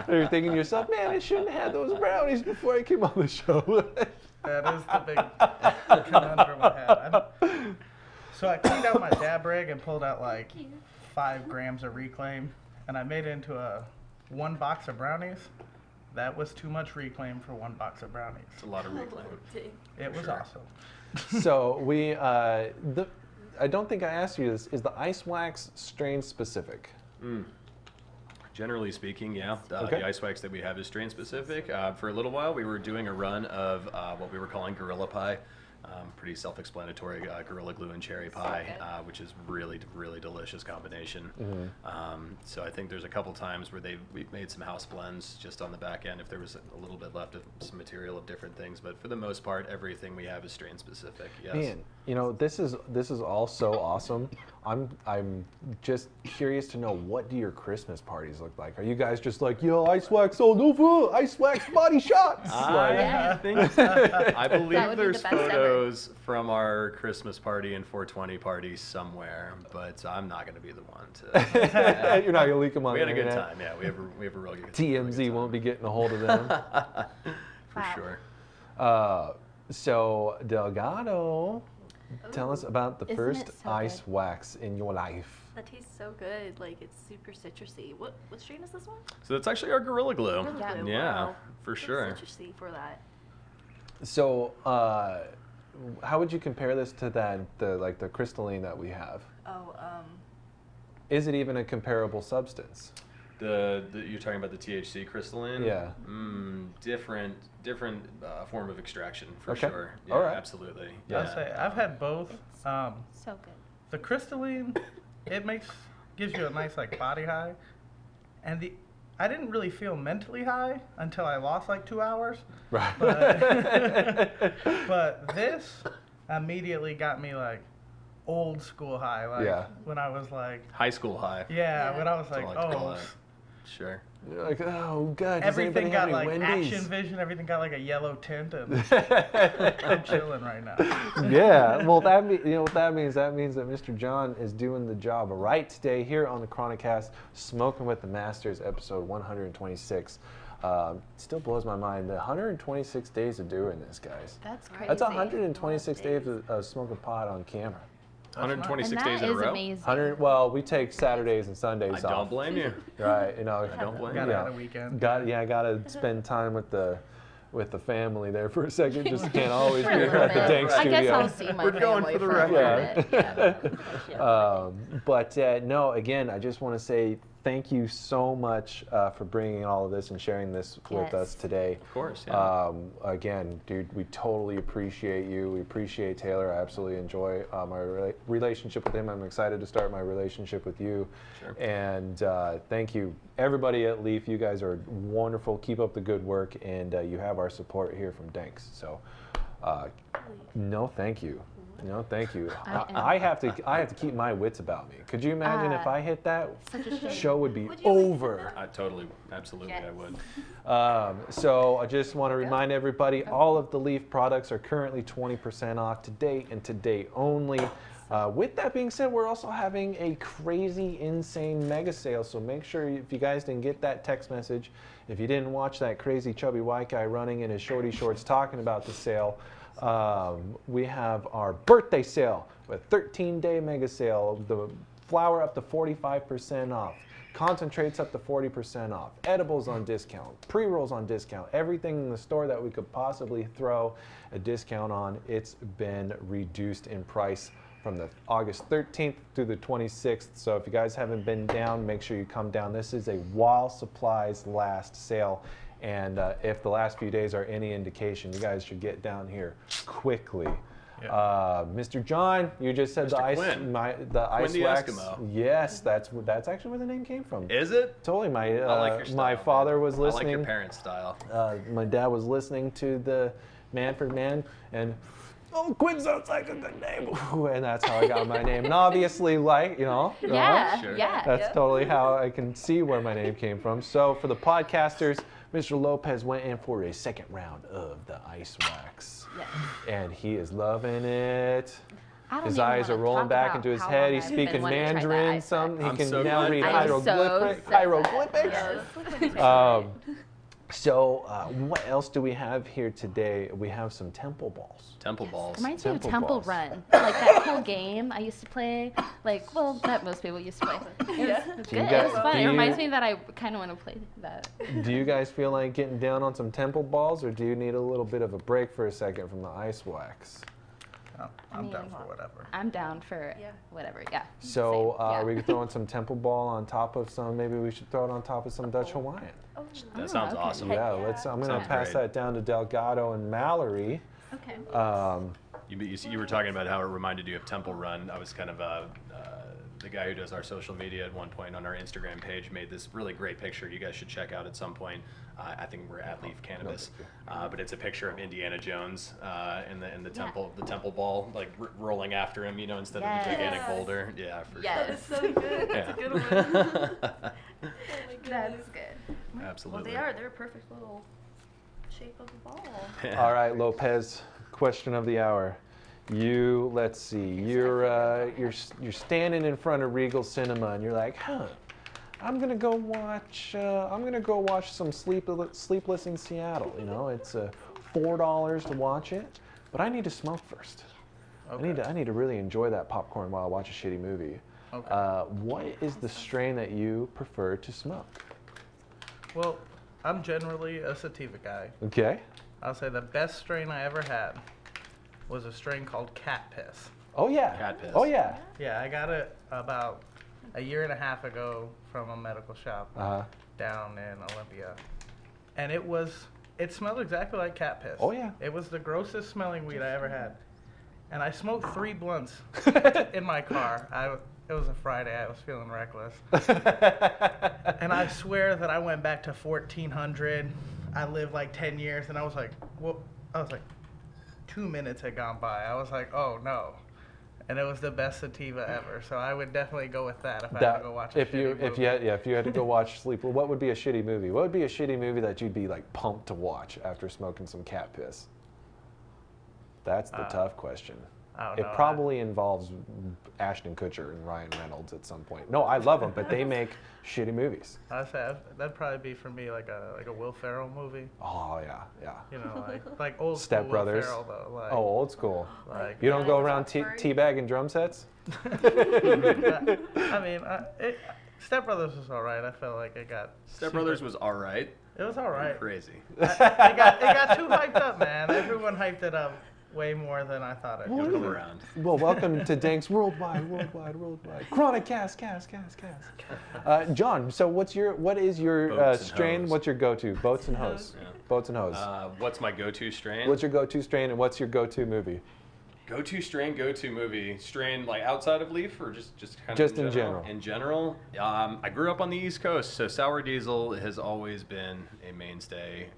You're thinking to yourself, man, I shouldn't have had those brownies before I came on the show. That is the big conundrum I had. So I cleaned out my dab rig and pulled out like 5 grams of Reclaim, and I made it into one box of brownies. That was too much Reclaim for 1 box of brownies. It's a lot of Reclaim. It was awesome. So I don't think I asked you this. Is the ice wax strain specific? Generally speaking, yeah. Okay. The ice wax that we have is strain specific. For a little while, we were doing a run of what we were calling Gorilla Pie. Pretty self-explanatory, Gorilla Glue and cherry pie, which is really, really delicious combination. So I think there's a couple times where we've made some house blends just on the back end if there was a little bit left of some material of different things. But for the most part, everything we have is strain specific. Yes. Man, you know, this is all so awesome. I'm just curious to know, what do your Christmas parties look like? Are you guys just like, yo, ice wax sold over, ice wax body shots? I think I believe there's best ever. photos from our Christmas party and 420 party somewhere, but I'm not going to be the one to. You're not gonna leak them on We the had a good internet. time. Yeah, we have a real good. TMZ won't be getting a hold of them. For sure. So Delgado, tell us about the Isn't first it so ice good? wax in your life. That tastes so good. Like, it's super citrusy. What strain is this one? So that's actually our Gorilla Glue. Gorilla Glue, Yeah, wow. for It's sure. citrusy for that. So, how would you compare this to the crystalline that we have? Oh, Is it even a comparable substance? You're talking about the THC crystalline? Yeah. Different form of extraction for Okay. sure. Yeah, All right. absolutely. I'll say I've had both. So good. The crystalline, it gives you a nice like body high, and I didn't really feel mentally high until I lost like 2 hours. Right. But this immediately got me like old school high, like when I was like High school high. when I was That's like, all I like to call oh, it. Sure. You're like, oh god, does everything anybody got have any like Wendy's? action vision, everything got like a yellow tint, and I'm chilling right now. Yeah, well, you know what that means? That means that Mr. John is doing the job right today here on the Chronicast, Smoking with the Masters, episode 126. Still blows my mind. The 126 days of doing this, guys. That's crazy. That's 126 days of smoking pot on camera. 126 and days that in a is row. amazing. Well, we take Saturdays and Sundays I off. don't blame you. Right, you know. I don't blame Got you. out a weekend. Gotta spend time with the family there for a second. Just can't always For be a here little at the bit. Dank I studio. guess I'll see my We're going family for the for a ride. little bit. Yeah. No, again, I just want to say thank you so much for bringing all of this and sharing this with us today. Of course, yeah. Again, dude, we totally appreciate you. We appreciate Taylor. I absolutely enjoy my relationship with him. I'm excited to start my relationship with you. Sure. And thank you, everybody at Leaph. You guys are wonderful. Keep up the good work, and you have our support here from Danks. So, no, thank you. No, thank you. I have to keep my wits about me. Could you imagine if I hit that? Such a shame. Show would be over. I totally, absolutely, Yes. I would. So I just want to remind everybody, all of the Leaph products are currently 20% off to date and to date only. With that being said, we're also having a crazy, insane mega sale. So make sure, if you guys didn't get that text message, if you didn't watch that crazy chubby white guy running in his shorty shorts talking about the sale, We have our birthday sale with 13-day mega sale. The flour up to 45% off. Concentrates up to 40% off. Edibles on discount. Pre-rolls on discount. Everything in the store that we could possibly throw a discount on, it's been reduced in price from the August 13th through the 26th. So if you guys haven't been down, make sure you come down. This is a while supplies last sale. And if the last few days are any indication, you guys should get down here quickly. Yeah. Mr. John, you just said Mr. the Quinn. ice the wax. Eskimo. Yes, that's actually where the name came from. Is it? Totally. I like your style, My father was listening. I like your parents' style. My dad was listening to the Manfred Man, and Quinn sounds like a good name, and that's how I got my name. And obviously, Yeah, Sure. yeah. that's totally how I can see where my name came from. So for the podcasters, Mr. Lopez went in for a second round of the ice wax, and he is loving it. His eyes are rolling back into his head. He's speaking Mandarin. He can now read hieroglyphics. So what else do we have here today? We have some temple balls. Temple balls. Reminds me of Temple Run, like that whole game I used to play. Like, well, not most people used to play. It's good. It was fun. It reminds me that I kind of want to play that. Do you guys feel like getting down on some temple balls, or do you need a little bit of a break for a second from the ice wax? I'm down for whatever. I'm down for whatever, yeah. So are we throwing some temple ball on top of some, maybe we should throw it on top of some Dutch Hawaiian. That sounds awesome. Yeah, I'm going to pass that down to Delgado and Mallory. Okay. You were talking about how it reminded you of Temple Run. I was kind of the guy who does our social media at one point on our Instagram page made this really great picture you guys should check out at some point. I think we're at Leaph Cannabis, but it's a picture of Indiana Jones in the temple ball, like rolling after him, instead of the gigantic boulder. Yeah, for sure. That is so good. That's a good one. That is good. Absolutely. Well, they're a perfect little shape of a ball. All right, Lopez, question of the hour. Let's see, you're standing in front of Regal Cinema and you're like, I'm gonna go watch some Sleepless in Seattle. It's $4 to watch it, but I need to smoke first. Okay. I need to really enjoy that popcorn while I watch a shitty movie. Okay. What is the strain that you prefer to smoke? Well, I'm generally a sativa guy. Okay. I'll say the best strain I ever had was a strain called Cat Piss. Oh yeah. Cat Piss. Oh yeah. Yeah, I got it about a year and a half ago from a medical shop down in Olympia. And it smelled exactly like cat piss. Oh yeah. It was the grossest smelling weed I ever had. And I smoked 3 blunts in my car. It was a Friday, I was feeling reckless. And I swear that I went back to 1400. I lived like 10 years and I was like, 2 minutes had gone by. I was like, oh no. And it was the best sativa ever. So I would definitely go with that if I had to go watch a shitty movie. If you had to go watch Sleep, what would be a shitty movie? What would be a shitty movie that you'd be like pumped to watch after smoking some cat piss? That's the tough question. It probably involves Ashton Kutcher and Ryan Reynolds at some point. No, I love them, but they make shitty movies. I'd say that'd probably be for me like a Will Ferrell movie. Oh yeah, yeah. Like old Step school Brothers. Will Ferrell though. Old school. Like you don't go around teabagging drum sets. I mean, Step Brothers was all right. I felt like it got. Step Brothers was all right. It was all right. Crazy. It got too hyped up, man. Everyone hyped it up way more than I thought it would. Come around. Well, welcome to Danks Worldwide. Chronicast, cast. John, so what is your strain? What's your go-to? Boats and hose. Yeah. Boats and hose. What's my go-to strain? What's your go-to strain, and what's your go-to movie? Go-to strain, go-to movie. Strain like outside of Leaf, or just kind of just in general? In general, I grew up on the East Coast, so sour diesel has always been a mainstay.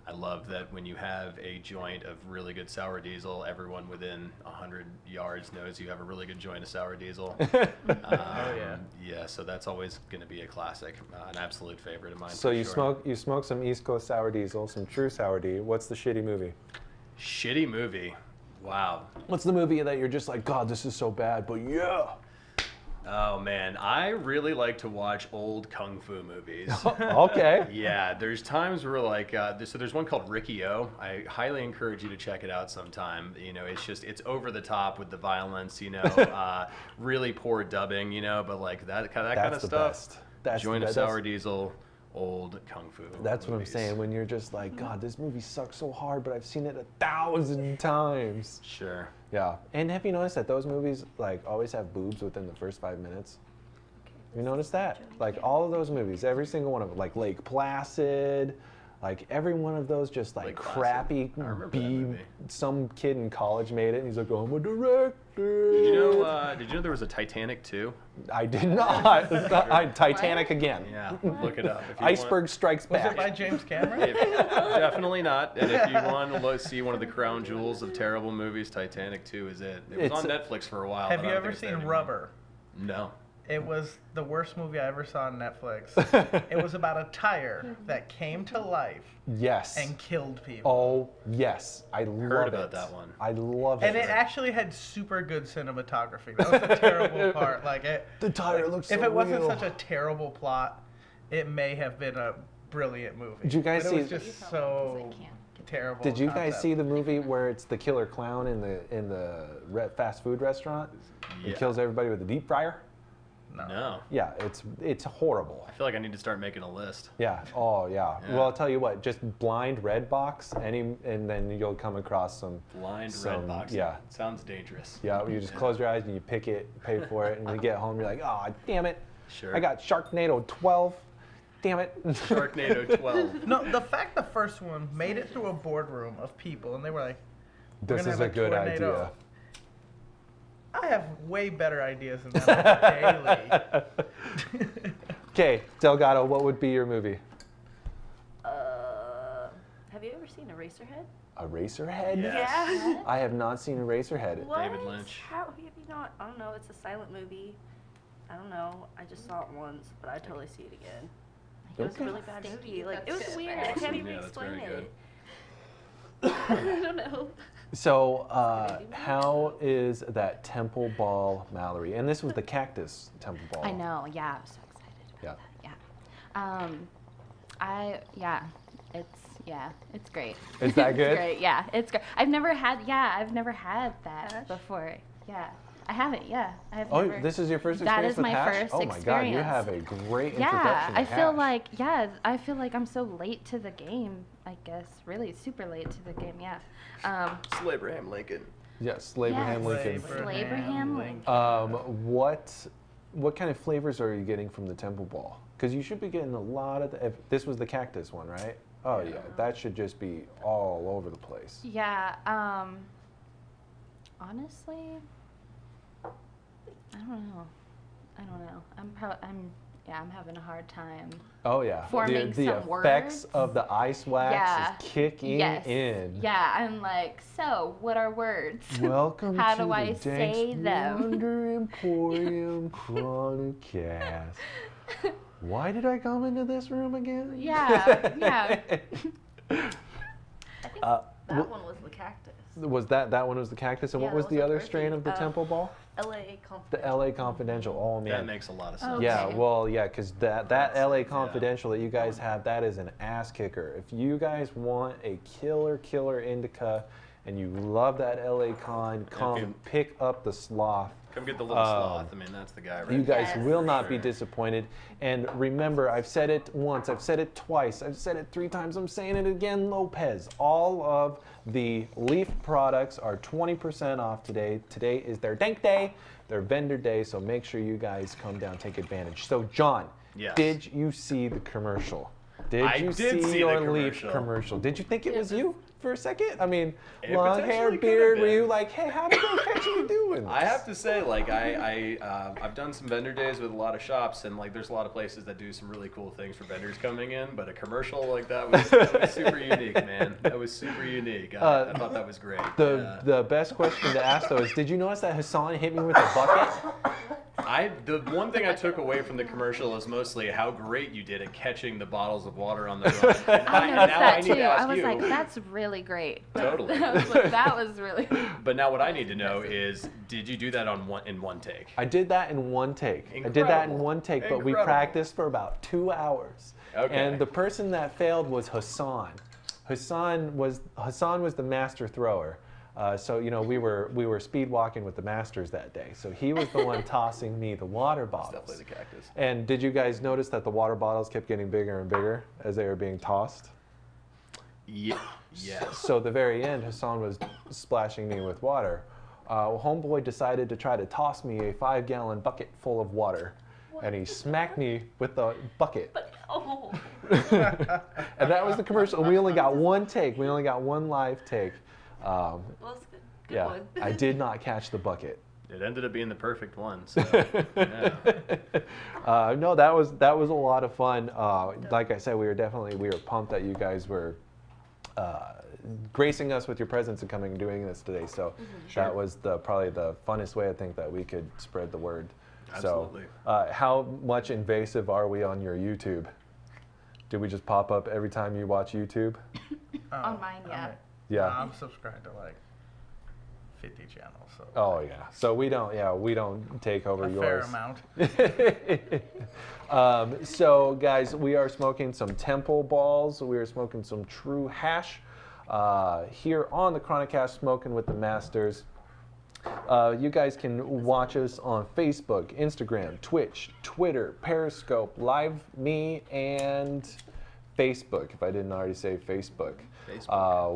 I love that when you have a joint of really good sour diesel, everyone within 100 yards knows you have a really good joint of sour diesel. Yeah, so that's always going to be a classic, an absolute favorite of mine. So you smoke some East Coast sour diesel, some true sour D. What's the shitty movie? Shitty movie. Wow. What's the movie that you're just like, God, this is so bad, but yeah. Oh man, I really like to watch old kung fu movies. Okay. Yeah, there's times where like, so there's one called Ricky-O. I highly encourage you to check it out sometime. You know, it's over the top with the violence, you know, really poor dubbing, you know, but like that kind of stuff. Best. That's Joint of Sour Diesel, old kung fu. That's movies. what I'm saying. When you're just like, God, this movie sucks so hard, but I've seen it 1,000 times. Sure. Yeah. And have you noticed that those movies like always have boobs within the first 5 minutes? You notice that? Like all of those movies, every single one of them, like Lake Placid, like every one of those just like crappy B. Some kid in college made it and he's like, I'm a director. Did you know there was a Titanic 2? I did not. Titanic again. Yeah, look it up. Iceberg Strikes Back. Was it by James Cameron? Definitely not. And if you want to see one of the crown jewels of terrible movies, Titanic 2 is it. It was on Netflix for a while. Have you ever seen Rubber? No. It was the worst movie I ever saw on Netflix. It was about a tire that came to life. Yes. And killed people. Oh, yes. I love about that one. I love it. And it actually had super good cinematography. That was the terrible part. Like the tire looks so If it wasn't real. such a terrible plot, it may have been a brilliant movie. Did you guys see? It was just so terrible. Did you guys see the movie where it's the killer clown in the fast food restaurant? Yeah. He kills everybody with a deep fryer. No. Yeah, it's horrible. I feel like I need to start making a list. Yeah. Oh, yeah. Well, I'll tell you what. Just blind Redbox, and then you'll come across some Redbox. Yeah. Sounds dangerous. Yeah. You just close your eyes and you pick it, pay for it, and you get home. You're like, oh, damn it. Sure. I got Sharknado 12. Damn it. Sharknado 12. No, the fact the first one made it through a boardroom of people, and they were like, "This is a good idea." I have way better ideas than that daily. Okay, Delgado, what would be your movie? Have you ever seen Eraserhead? Eraserhead? Yes. Yeah. I have not seen Eraserhead. What? David Lynch. How have you not? I don't know. It's a silent movie. I don't know. I just saw it once, but I'd totally see it again. It was a really bad movie. Like, it was weird. I can't even explain it. I don't know. So, how is that Temple Ball Mallory? And this was the Cactus Temple Ball. I know. Yeah, I'm so excited about that. Yeah. It's great. Is that good? It's great. Yeah, it's great. I've never had that before. Yeah. I haven't, yeah. Never. This is your first experience with hash? That is my first experience. Oh my God, you have a great introduction Yeah, to I feel like I'm so late to the game, I guess. Really super late to the game, yeah. Abraham Lincoln. Yes, Abraham Lincoln. Abraham Lincoln. What kind of flavors are you getting from the Temple Ball? Because you should be getting a lot of if this was the cactus one, right? Oh yeah, that should just be all over the place. Yeah, honestly, I don't know. I'm having a hard time. Oh yeah. Forming the some effects words. of the ice wax is kicking in. Yeah, I'm like, so what are words? Welcome How to do I the say Danks them? Wonder Emporium Chronicast. Why did I come into this room again? Yeah. I think that one was the cactus. Was that one was the cactus? And what was the other strain of the Temple Ball? L.A. Confidential. The L.A. Confidential. Oh man, that makes a lot of sense. Okay. Yeah, well, yeah, because that L.A. Confidential that you guys have, that is an ass kicker. If you guys want a killer indica, and you love that L.A. Con, come pick up the Sloth. Come get the little sloth. I mean, that's the guy, right? You guys will not be disappointed. And remember, I've said it once, I've said it twice, I've said it 3 times, I'm saying it again, Lopez. All of the Leaph products are 20% off today. Today is their Dank Day, their vendor day, so make sure you guys come down, take advantage. So, John, did you see the commercial? Did you see your Leaph commercial? Did you think it was you for a second? I mean, long hair, beard. Were you like, hey, how did they catch you doing this? I have to say, like, I've done some vendor days with a lot of shops, and like, there's a lot of places that do some really cool things for vendors coming in. But a commercial like that was super unique, man. That was super unique. I thought that was great. The best question to ask though is, did you notice that Hassan hit me with a bucket? The one thing I took away from the commercial is mostly how great you did at catching the bottles of water on the run. And I noticed that too. I was you, like, that's really great. Totally. I was like, that was really. But now what I need to know is, did you do that in one take? I did that in one take. Incredible. I did that in one take, but we Incredible. practiced for about 2 hours. Okay. And the person that failed was Hassan. Hassan was the master thrower. So you know we were speed walking with the masters that day. So he was the one tossing me the water bottles. Definitely the cactus. And did you guys notice that the water bottles kept getting bigger and bigger as they were being tossed? Yeah. Yes. So at the very end, Hassan was splashing me with water. Homeboy decided to try to toss me a 5-gallon bucket full of water. And he smacked me with the bucket. And that was the commercial. We only got one take. We only got one live take. Well, it's good. Good Yeah, one. I did not catch the bucket. It ended up being the perfect one. So, yeah. No, that was a lot of fun. Like I said, we were pumped that you guys were gracing us with your presence and coming and doing this today. So that was probably the funnest way I think that we could spread the word. Absolutely. So, how much invasive are we on your YouTube? Do we just pop up every time you watch YouTube? On mine, yeah. Yeah. I'm subscribed to like 50 channels. So Oh yeah. So we don't take over a yours. fair amount. So guys, we are smoking some Temple balls. We are smoking some True Hash here on the Chronicast, Smoking with the Masters. You guys can watch us on Facebook, Instagram, Twitch, Twitter, Periscope, Live Me, and Facebook, if I didn't already say Facebook.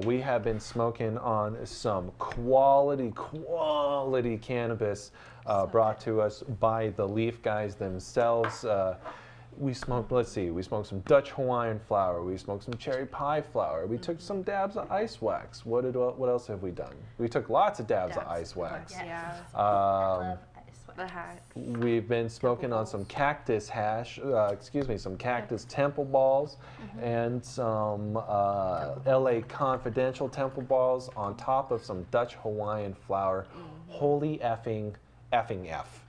We have been smoking on some quality cannabis brought to us by the Leaph guys themselves. We smoked, we smoked some Dutch Hawaiian flower. We smoked some cherry pie flower. We took some dabs of ice wax. What else have we done? We took lots of dabs of ice wax. Yeah. The hat. We've been smoking on some cactus hash, some cactus temple balls, and some LA Confidential temple balls on top of some Dutch Hawaiian flower. Holy effing F.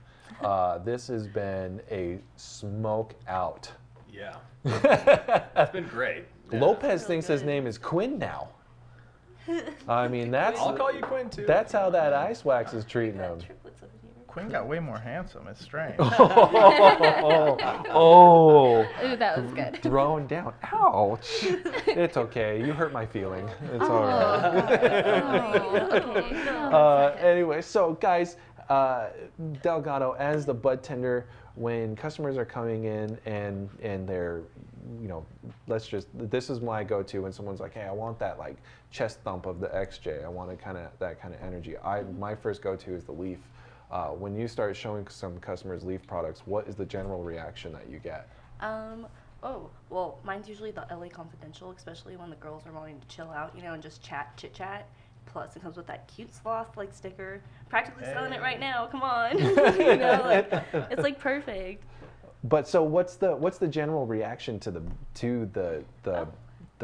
This has been a smoke out. Yeah. It's been great. Yeah. Lopez thinks his name is Quinn now. I mean, I'll call you Quinn too. That's how that ice wax is treating him. Quinn got way more handsome. It's strange. Oh, Ooh, that was good. Throwing down. Ouch. It's okay. You hurt my feeling. It's all right. Anyway, so guys, Delgado, as the Budtender, when customers are coming in and they're, this is my go-to when someone's like, hey, I want that like chest thump of the XJ. I want that kind of energy. My first go-to is the Leaf. When you start showing some customers Leaf products, what is the general reaction that you get? Well, mine's usually the LA Confidential, especially when the girls are wanting to chill out, and just chit chat. Plus, it comes with that cute sloth like sticker. Practically selling it right now. Come on, it's like perfect. But so, what's the general reaction to the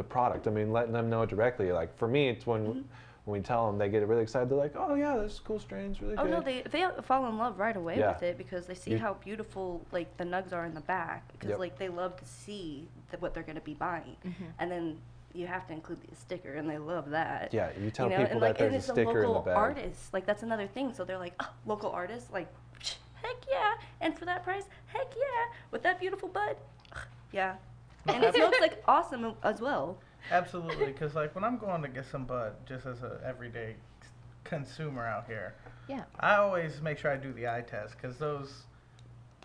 product? I mean, letting them know directly. Like for me, it's when we tell them, they get really excited. They're like, "Oh yeah, this is cool strains, really good." Oh no, they fall in love right away with it because they see how beautiful like the nugs are in the back. Because like they love to see what they're going to be buying, and then you have to include the sticker, and they love that. Yeah, you tell people that there's a sticker in the bag. Artist, like that's another thing. So they're like, oh, local artists, like, heck yeah, and for that price, heck yeah, with that beautiful bud, yeah, and it smokes like awesome as well. Absolutely, because like when I'm going to get some bud, just as an everyday consumer out here, I always make sure I do the eye test because those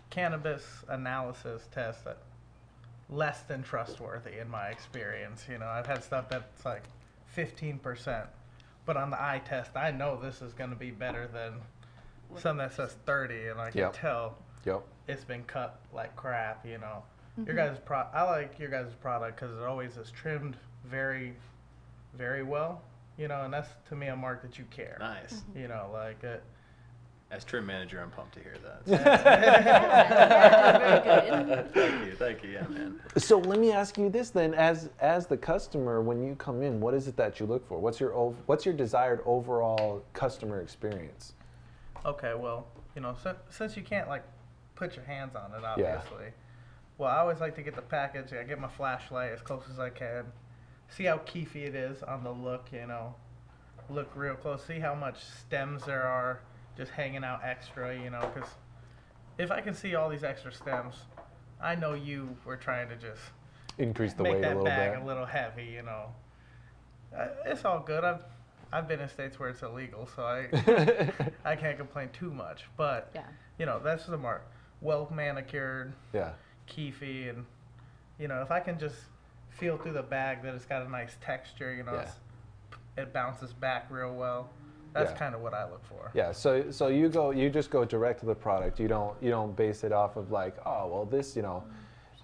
cannabis analysis tests that less than trustworthy in my experience. I've had stuff that's like 15%, but on the eye test, I know this is going to be better than some that says 30, and I can tell it's been cut like crap. Your guys' I like your guys' product because it always is trimmed very, very well. And that's to me a mark that you care. Nice. Like it. As trim manager, I'm pumped to hear that. Very good. Thank you, yeah, man. So let me ask you this then: as the customer, when you come in, what is it that you look for? What's your desired overall customer experience? Okay, well, since you can't like put your hands on it, obviously. Well, I always like to get the package. I get my flashlight as close as I can. See how keefy it is on the look, you know. Look real close. See how much stems there are just hanging out extra, you know. Because if I can see all these extra stems, I know you were trying to just increase the weight a little bit. Make that bag a little heavy, you know. It's all good. I've been in states where it's illegal, so I can't complain too much. But, you know, that's the mark. Well manicured, keefy, and, you know, if I can just feel through the bag that it's got a nice texture, you know, it bounces back real well. That's kind of what I look for. Yeah, so you just go direct to the product. You don't base it off of like, oh, well, this, you know,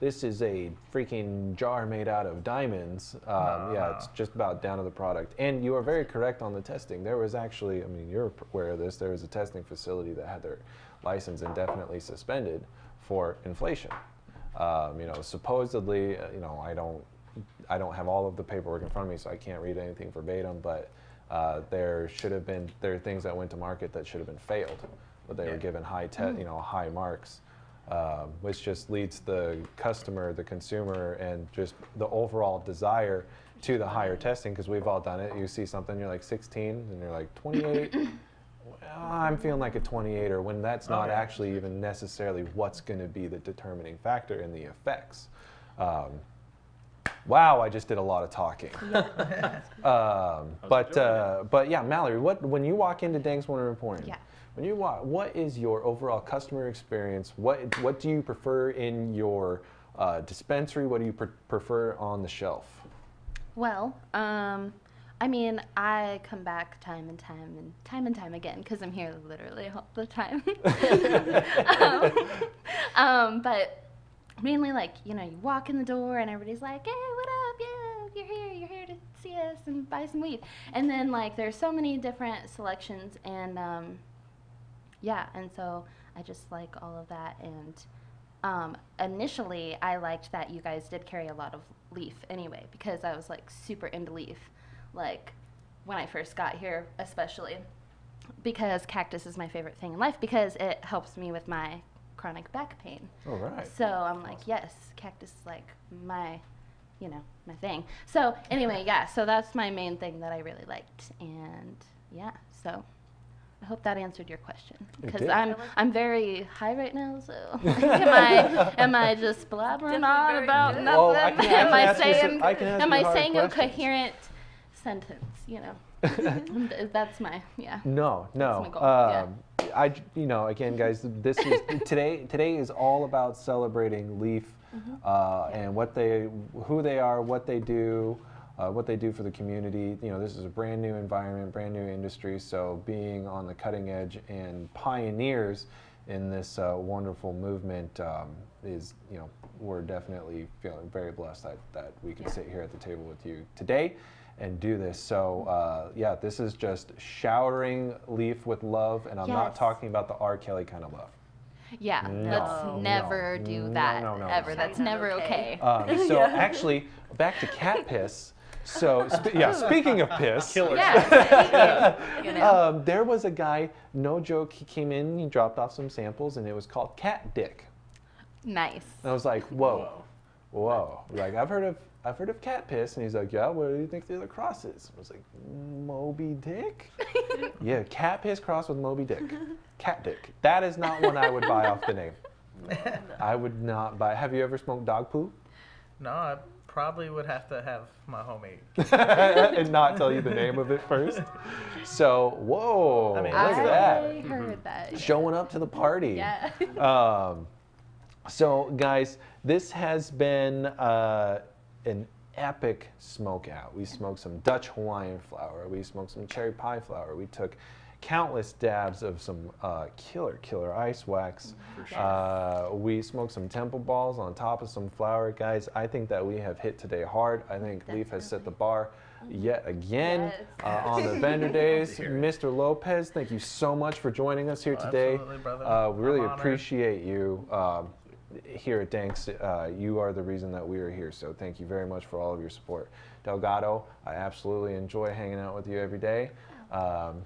this is a freaking jar made out of diamonds. No. It's just about down to the product. And you are very correct on the testing. There was actually, I mean, you're aware of this, there was a testing facility that had their license indefinitely suspended for inflation. You know, supposedly, you know, I don't have all of the paperwork in front of me, so I can't read anything verbatim, but there are things that went to market that should have been failed, but they were given high marks. Which just leads the customer, the consumer, and just the overall desire to the higher testing, because we've all done it. You see something, you're like 16, and you're like 28. Well, I'm feeling like a 28er, when that's not actually even necessarily what's going to be the determining factor in the effects. Wow, I just did a lot of talking. But yeah, Mallory, when you walk into Danks Emporium, when you walk, what is your overall customer experience? What do you prefer in your dispensary? What do you prefer on the shelf? Well, I mean, I come back time and time again, because I'm here literally all the time. But mainly, like, you know, you walk in the door and everybody's like, hey, what up? Yeah, you're here to see us and buy some weed. And then, like, there's so many different selections, and and so I just like all of that. And initially, I liked that you guys did carry a lot of Leaf anyway, because I was, like, super into Leaf, like, when I first got here, especially because cactus is my favorite thing in life, because it helps me with my chronic back pain. All right. So I'm like, yes, cactus is like my thing. So anyway, so that's my main thing that I really liked, and so I hope that answered your question, because I'm very high right now. So am I just blabbering on about nothing? Well, am I saying a coherent sentence? You know. That's my No. That's my goal. Again, guys, this is today is all about celebrating Leaf, and who they are, what they do for the community. You know, this is a brand new environment, brand new industry. So being on the cutting edge and pioneers in this wonderful movement is, you know, we're definitely feeling very blessed that we can sit here at the table with you today and do this. So this is just showering Leaf with love, and I'm not talking about the R. Kelly kind of love. Yeah, let's never do that ever. That's never okay. So actually, back to cat piss. So speaking of piss, there was a guy, no joke, he came in, he dropped off some samples, and it was called cat dick. Nice. And I was like, whoa. Like, I've heard of cat piss, and he's like, yeah, what do you think the other cross is? I was like, Moby Dick? Yeah, cat piss crossed with Moby Dick. Cat dick. That is not one I would buy off the name. I would not buy. Have you ever smoked dog poo? No, I probably would have to have my homie. And not tell you the name of it first? So, whoa, look at that. I heard that. Showing up to the party. Yeah. So, guys, this has been an epic smoke out. We smoked some Dutch Hawaiian flower. We smoked some cherry pie flower. We took countless dabs of some killer ice wax. We smoked some temple balls on top of some flower. Guys, I think that we have hit today hard. I think Leaf has set the bar yet again on the vendor days. Mr. Lopez, thank you so much for joining us here today. Absolutely, brother. We really appreciate you. Here at Danks, you are the reason that we are here, so thank you very much for all of your support. Delgado, I absolutely enjoy hanging out with you every day.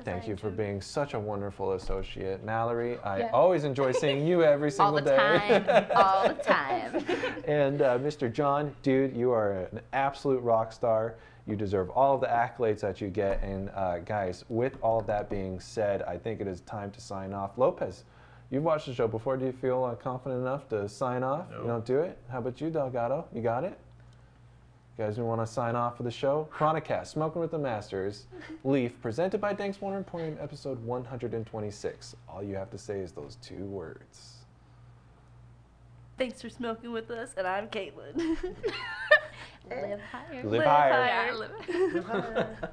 Thank you for being such a wonderful associate. Mallory, I always enjoy seeing you every single day. All the time. And Mr. John, dude, you are an absolute rock star. You deserve all of the accolades that you get. And guys, with all of that being said, I think it is time to sign off. Lopez, you've watched the show before. Do you feel confident enough to sign off? No. You don't do it? How about you, Delgado? You got it? You guys want to sign off for the show? Chronicast, Smoking with the Masters, Leaph, presented by Danks Wonder Emporium, episode 126. All you have to say is those 2 words. Thanks for smoking with us, and I'm Caitlin. Live higher. Live higher. Live higher.